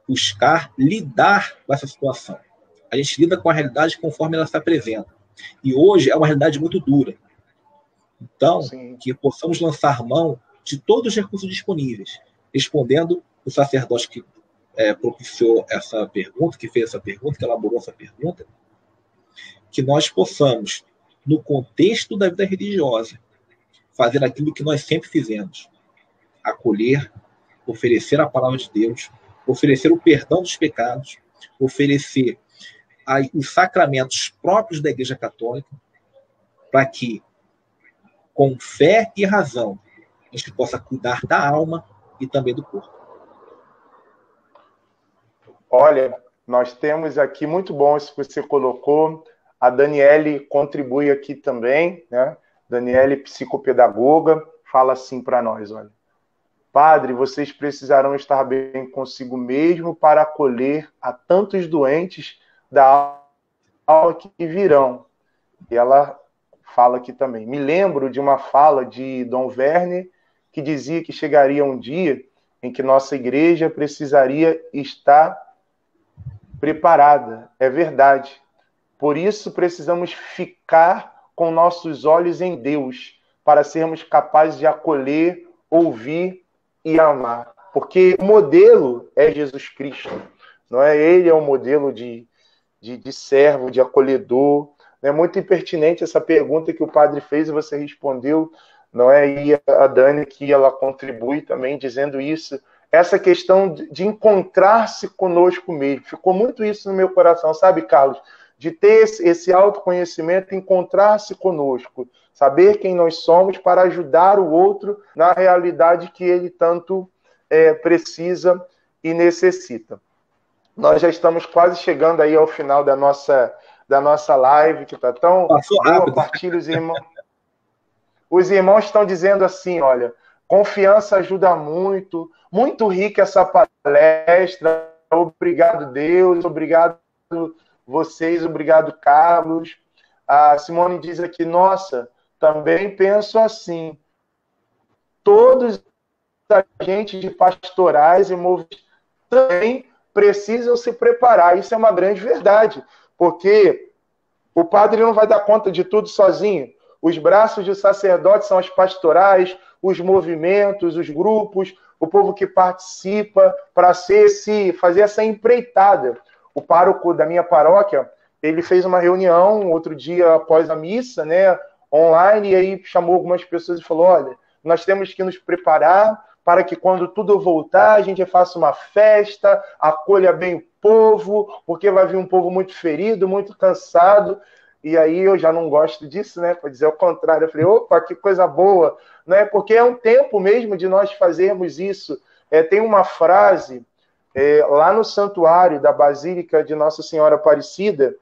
buscar lidar com essa situação. A gente lida com a realidade conforme ela se apresenta. E hoje é uma realidade muito dura. Então, sim, que possamos lançar mão de todos os recursos disponíveis, respondendo o sacerdote que propiciou essa pergunta, que fez essa pergunta, que elaborou essa pergunta, que nós possamos, no contexto da vida religiosa, fazer aquilo que nós sempre fizemos: acolher, oferecer a palavra de Deus, oferecer o perdão dos pecados, oferecer os sacramentos próprios da Igreja Católica, para que, com fé e razão, a gente possa cuidar da alma e também do corpo. Olha, nós temos aqui, muito bom isso que você colocou. A Daniele contribui aqui também, né? Daniele, psicopedagoga, fala assim para nós, olha: Padre, vocês precisarão estar bem consigo mesmo para acolher a tantos doentes da alma que virão. E ela fala aqui também: me lembro de uma fala de Dom Verne, que dizia que chegaria um dia em que nossa igreja precisaria estar preparada. É verdade. Por isso precisamos ficar com nossos olhos em Deus, para sermos capazes de acolher, ouvir e amar. Porque o modelo é Jesus Cristo, não é? Ele é o modelo de servo, de acolhedor. É muito impertinente essa pergunta que o padre fez e você respondeu, não é? E a Dani, que ela contribui também dizendo isso. Essa questão de encontrar-se conosco mesmo. Ficou muito isso no meu coração, sabe, Carlos? De ter esse autoconhecimento, encontrar-se conosco, saber quem nós somos para ajudar o outro na realidade que ele tanto precisa e necessita. Nós já estamos quase chegando aí ao final da nossa live, que está tão boa. Partilha, os irmãos. Os irmãos estão dizendo assim, olha: confiança ajuda muito, muito rica essa palestra. Obrigado, Deus, obrigado vocês, obrigado, Carlos. A Simone diz aqui: nossa, também penso assim. Todos os agentes de pastorais e movimentos também precisam se preparar. Isso é uma grande verdade, porque o padre não vai dar conta de tudo sozinho. Os braços do sacerdote são as pastorais, os movimentos, os grupos, o povo que participa para fazer essa empreitada. O pároco da minha paróquia, ele fez uma reunião outro dia após a missa, né, online, e aí chamou algumas pessoas e falou: olha, nós temos que nos preparar para que quando tudo voltar, a gente faça uma festa, acolha bem o povo, porque vai vir um povo muito ferido, muito cansado. E aí eu já não gosto disso, né? Para dizer o contrário. Eu falei: opa, que coisa boa, né? Porque é um tempo mesmo de nós fazermos isso. Tem uma frase lá no santuário da Basílica de Nossa Senhora Aparecida,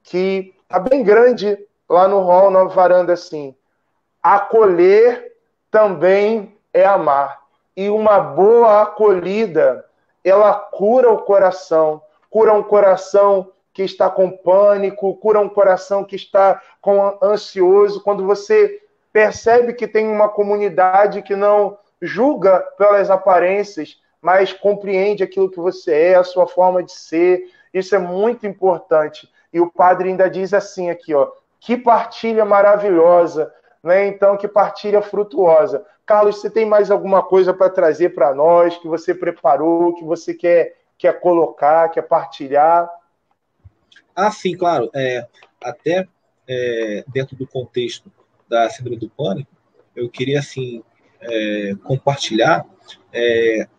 que está bem grande lá no hall, na varanda, assim: acolher também é amar. E uma boa acolhida, ela cura o coração, cura um coração que está com pânico, cura um coração que está ansioso. Quando você percebe que tem uma comunidade que não julga pelas aparências, mas compreende aquilo que você é, a sua forma de ser, isso é muito importante. E o padre ainda diz assim aqui, ó: que partilha maravilhosa, né? Então, que partilha frutuosa. Carlos, você tem mais alguma coisa para trazer para nós, que você preparou, que você quer colocar, quer partilhar? Ah, sim, claro. Até dentro do contexto da síndrome do pânico, eu queria, assim, compartilhar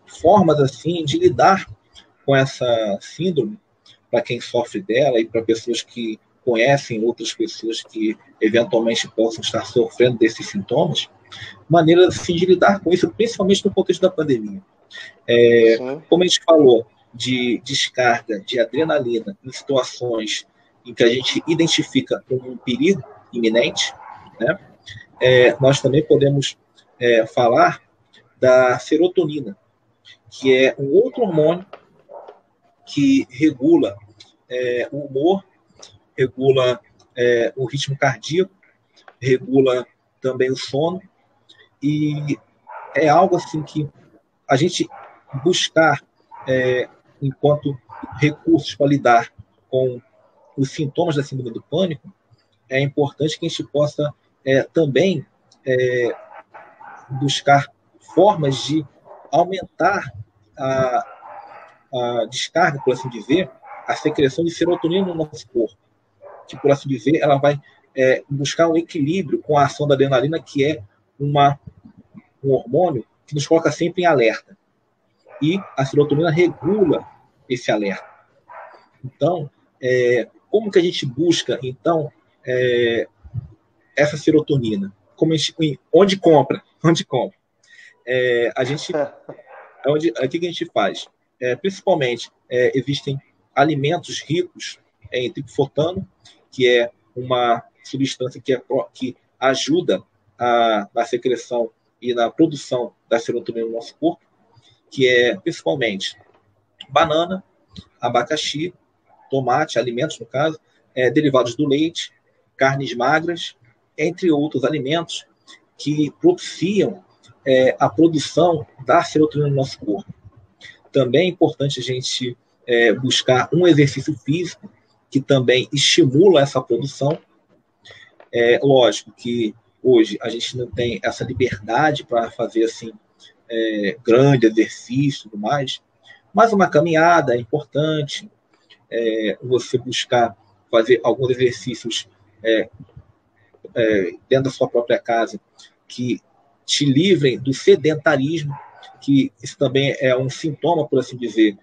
formas, assim, de lidar com essa síndrome, para quem sofre dela e para pessoas que conhecem outras pessoas que eventualmente possam estar sofrendo desses sintomas, maneiras, assim, de lidar com isso, principalmente no contexto da pandemia. Sim. Como a gente falou de descarga de adrenalina em situações em que a gente identifica um perigo iminente, né? Nós também podemos falar da serotonina, que é um outro hormônio que regula o humor, regula o ritmo cardíaco, regula também o sono, e é algo assim que a gente buscar enquanto recursos para lidar com os sintomas da síndrome do pânico, é importante que a gente possa também buscar formas de aumentar a descarga, por assim dizer, a secreção de serotonina no nosso corpo, que, por assim dizer, ela vai buscar um equilíbrio com a ação da adrenalina, que é um hormônio que nos coloca sempre em alerta. E a serotonina regula esse alerta. Então, como que a gente busca, então, essa serotonina? Onde compra? Onde compra? O que a gente faz? Principalmente, existem alimentos ricos em triptofano, que é uma substância que ajuda na secreção e na produção da serotonina no nosso corpo, que é principalmente banana, abacaxi, tomate, alimentos no caso, derivados do leite, carnes magras, entre outros alimentos que propiciam a produção da serotonina no nosso corpo. Também é importante a gente buscar um exercício físico que também estimula essa produção. Lógico que hoje a gente não tem essa liberdade para fazer assim grande exercício e tudo mais, mas uma caminhada é importante, você buscar fazer alguns exercícios dentro da sua própria casa que te livrem do sedentarismo, que isso também é um sintoma, por assim dizer,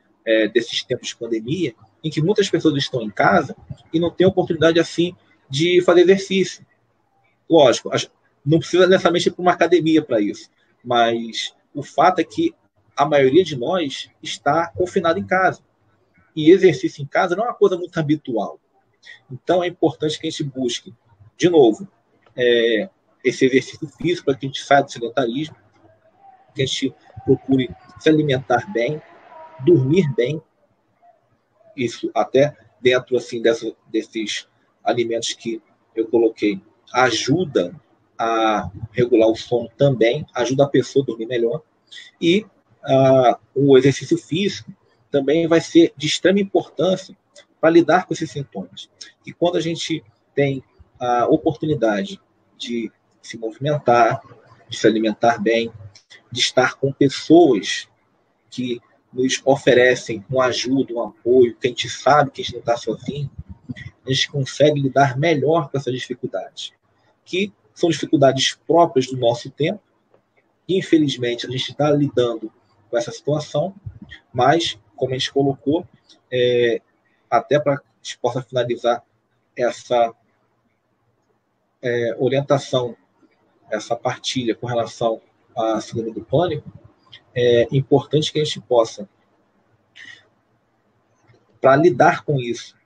desses tempos de pandemia, em que muitas pessoas estão em casa e não têm oportunidade assim de fazer exercício. Lógico, não precisa necessariamente ir para uma academia para isso, mas o fato é que a maioria de nós está confinado em casa. E exercício em casa não é uma coisa muito habitual. Então, é importante que a gente busque, de novo, esse exercício físico para que a gente saia do sedentarismo, que a gente procure se alimentar bem, dormir bem, isso até dentro assim, desses alimentos que eu coloquei, ajuda a regular o sono também, ajuda a pessoa a dormir melhor, e o exercício físico também vai ser de extrema importância para lidar com esses sintomas. E quando a gente tem a oportunidade de se movimentar, de se alimentar bem, de estar com pessoas que nos oferecem uma ajuda, um apoio, que a gente sabe que a gente não está sozinho, a gente consegue lidar melhor com essas dificuldades, que são dificuldades próprias do nosso tempo, e infelizmente a gente está lidando com essa situação, mas, como a gente colocou, até para que a gente possa finalizar essa orientação, essa partilha com relação à síndrome do pânico, é importante que a gente possa, para lidar com isso,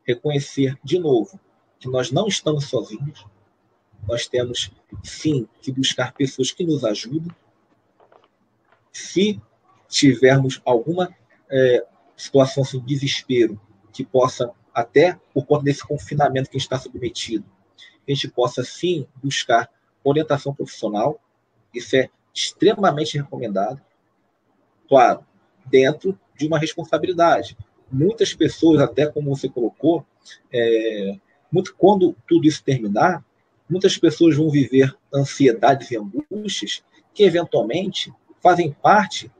reconhecer de novo que nós não estamos sozinhos, nós temos sim que buscar pessoas que nos ajudem. Se tivermos alguma situação assim, de desespero, que possa, até por conta desse confinamento que a gente está submetido, a gente possa sim buscar orientação profissional. Isso é extremamente recomendado, claro, dentro de uma responsabilidade. Muitas pessoas, até como você colocou, quando tudo isso terminar, muitas pessoas vão viver ansiedades e angústias que, eventualmente, fazem parte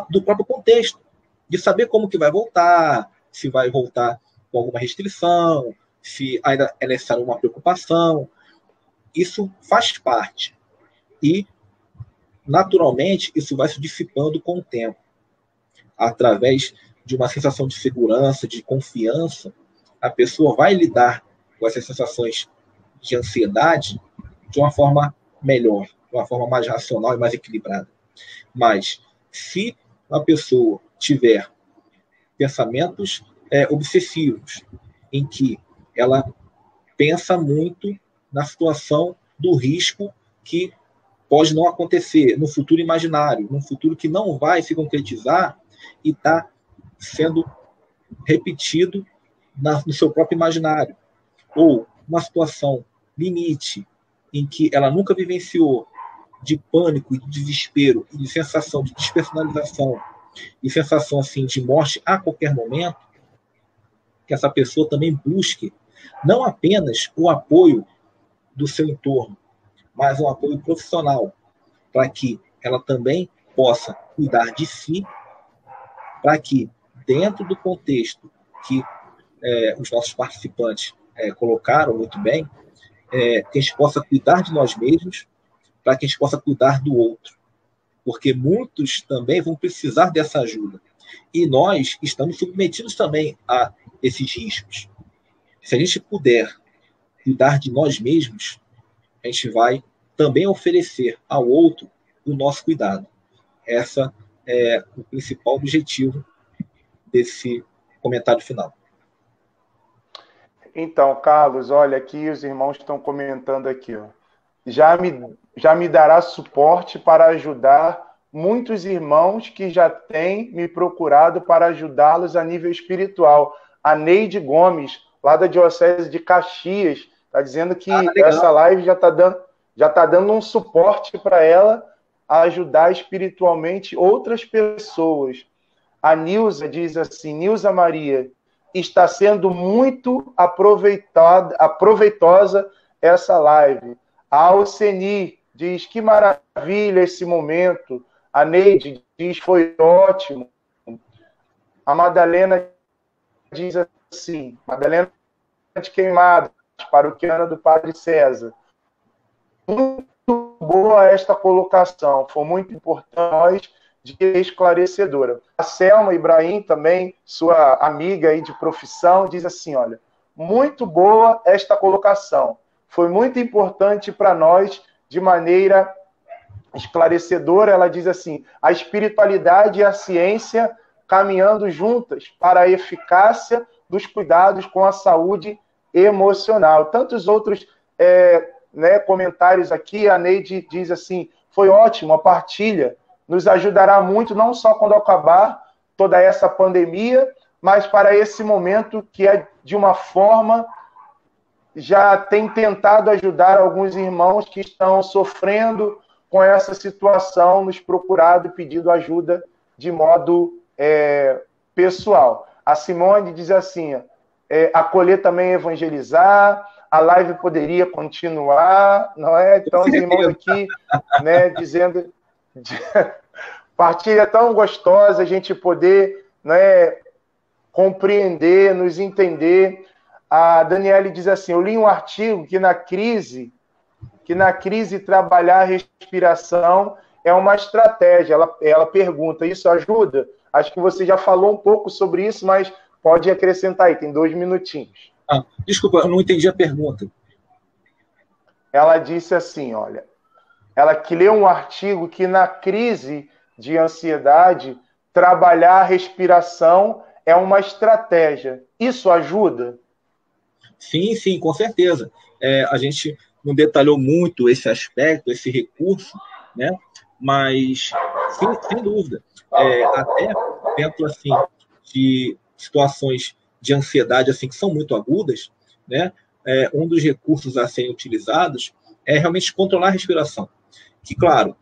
do próprio contexto, de saber como que vai voltar, se vai voltar com alguma restrição, se ainda é necessário uma preocupação. Isso faz parte. E, naturalmente, isso vai se dissipando com o tempo. Através de uma sensação de segurança, de confiança, a pessoa vai lidar com essas sensações de ansiedade de uma forma melhor, de uma forma mais racional e mais equilibrada. Mas, Se a pessoa tiver pensamentos obsessivos, em que ela pensa muito na situação do risco que pode não acontecer, no futuro imaginário, num futuro que não vai se concretizar e está sendo repetido no seu próprio imaginário. Ou uma situação limite, em que ela nunca vivenciou, de pânico, de desespero, e de sensação de despersonalização, e sensação assim de morte a qualquer momento, que essa pessoa também busque não apenas o apoio do seu entorno, mas um apoio profissional, para que ela também possa cuidar de si, para que, dentro do contexto que os nossos participantes colocaram muito bem, que a gente possa cuidar de nós mesmos, para que a gente possa cuidar do outro. Porque muitos também vão precisar dessa ajuda. E nós estamos submetidos também a esses riscos. Se a gente puder cuidar de nós mesmos, a gente vai também oferecer ao outro o nosso cuidado. Esse é o principal objetivo desse comentário final. Então, Carlos, olha, aqui os irmãos estão comentando aqui, ó. Já me dará suporte para ajudar muitos irmãos que já têm me procurado para ajudá-los a nível espiritual. A Neide Gomes, lá da Diocese de Caxias, está dizendo que essa live já está dando um suporte para ela a ajudar espiritualmente outras pessoas. A Nilza diz assim, Nilza Maria, está sendo muito aproveitosa essa live. A Alceni diz, que maravilha esse momento. A Neide diz, foi ótimo. A Madalena diz assim, Madalena de Queimadas, paroquiana do Padre César. Muito boa esta colocação, foi muito importante de esclarecedora. A Selma Ibrahim, também, sua amiga aí de profissão, diz assim, olha, muito boa esta colocação, foi muito importante para nós, de maneira esclarecedora. Ela diz assim, a espiritualidade e a ciência caminhando juntas para a eficácia dos cuidados com a saúde emocional. Tantos outros comentários aqui, a Neide diz assim, foi ótimo, a partilha nos ajudará muito, não só quando acabar toda essa pandemia, mas para esse momento que é de uma forma, já tem tentado ajudar alguns irmãos que estão sofrendo com essa situação, nos procurado, pedindo ajuda de modo pessoal. A Simone diz assim, acolher também evangelizar, a live poderia continuar, não é? Então, os irmãos aqui, né, dizendo... Partilha tão gostosa, a gente poder, né, compreender, nos entender. A Daniele diz assim, eu li um artigo que na crise trabalhar a respiração é uma estratégia. Ela pergunta, isso ajuda? Acho que você já falou um pouco sobre isso, mas pode acrescentar aí, tem 2 minutinhos. Desculpa, eu não entendi a pergunta. Ela disse assim, olha, ela que leu um artigo que na crise de ansiedade, trabalhar a respiração é uma estratégia. Isso ajuda? Sim, com certeza. A gente não detalhou muito esse aspecto, esse recurso, né? Mas, sem dúvida. Até dentro assim, de situações de ansiedade assim, que são muito agudas, né? Um dos recursos a serem utilizados é realmente controlar a respiração. Que, claro,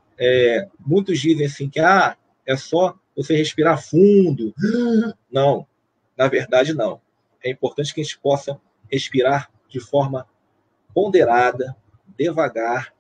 muitos dizem assim que é só você respirar fundo. Não, na verdade não. É importante que a gente possa respirar de forma ponderada, devagar,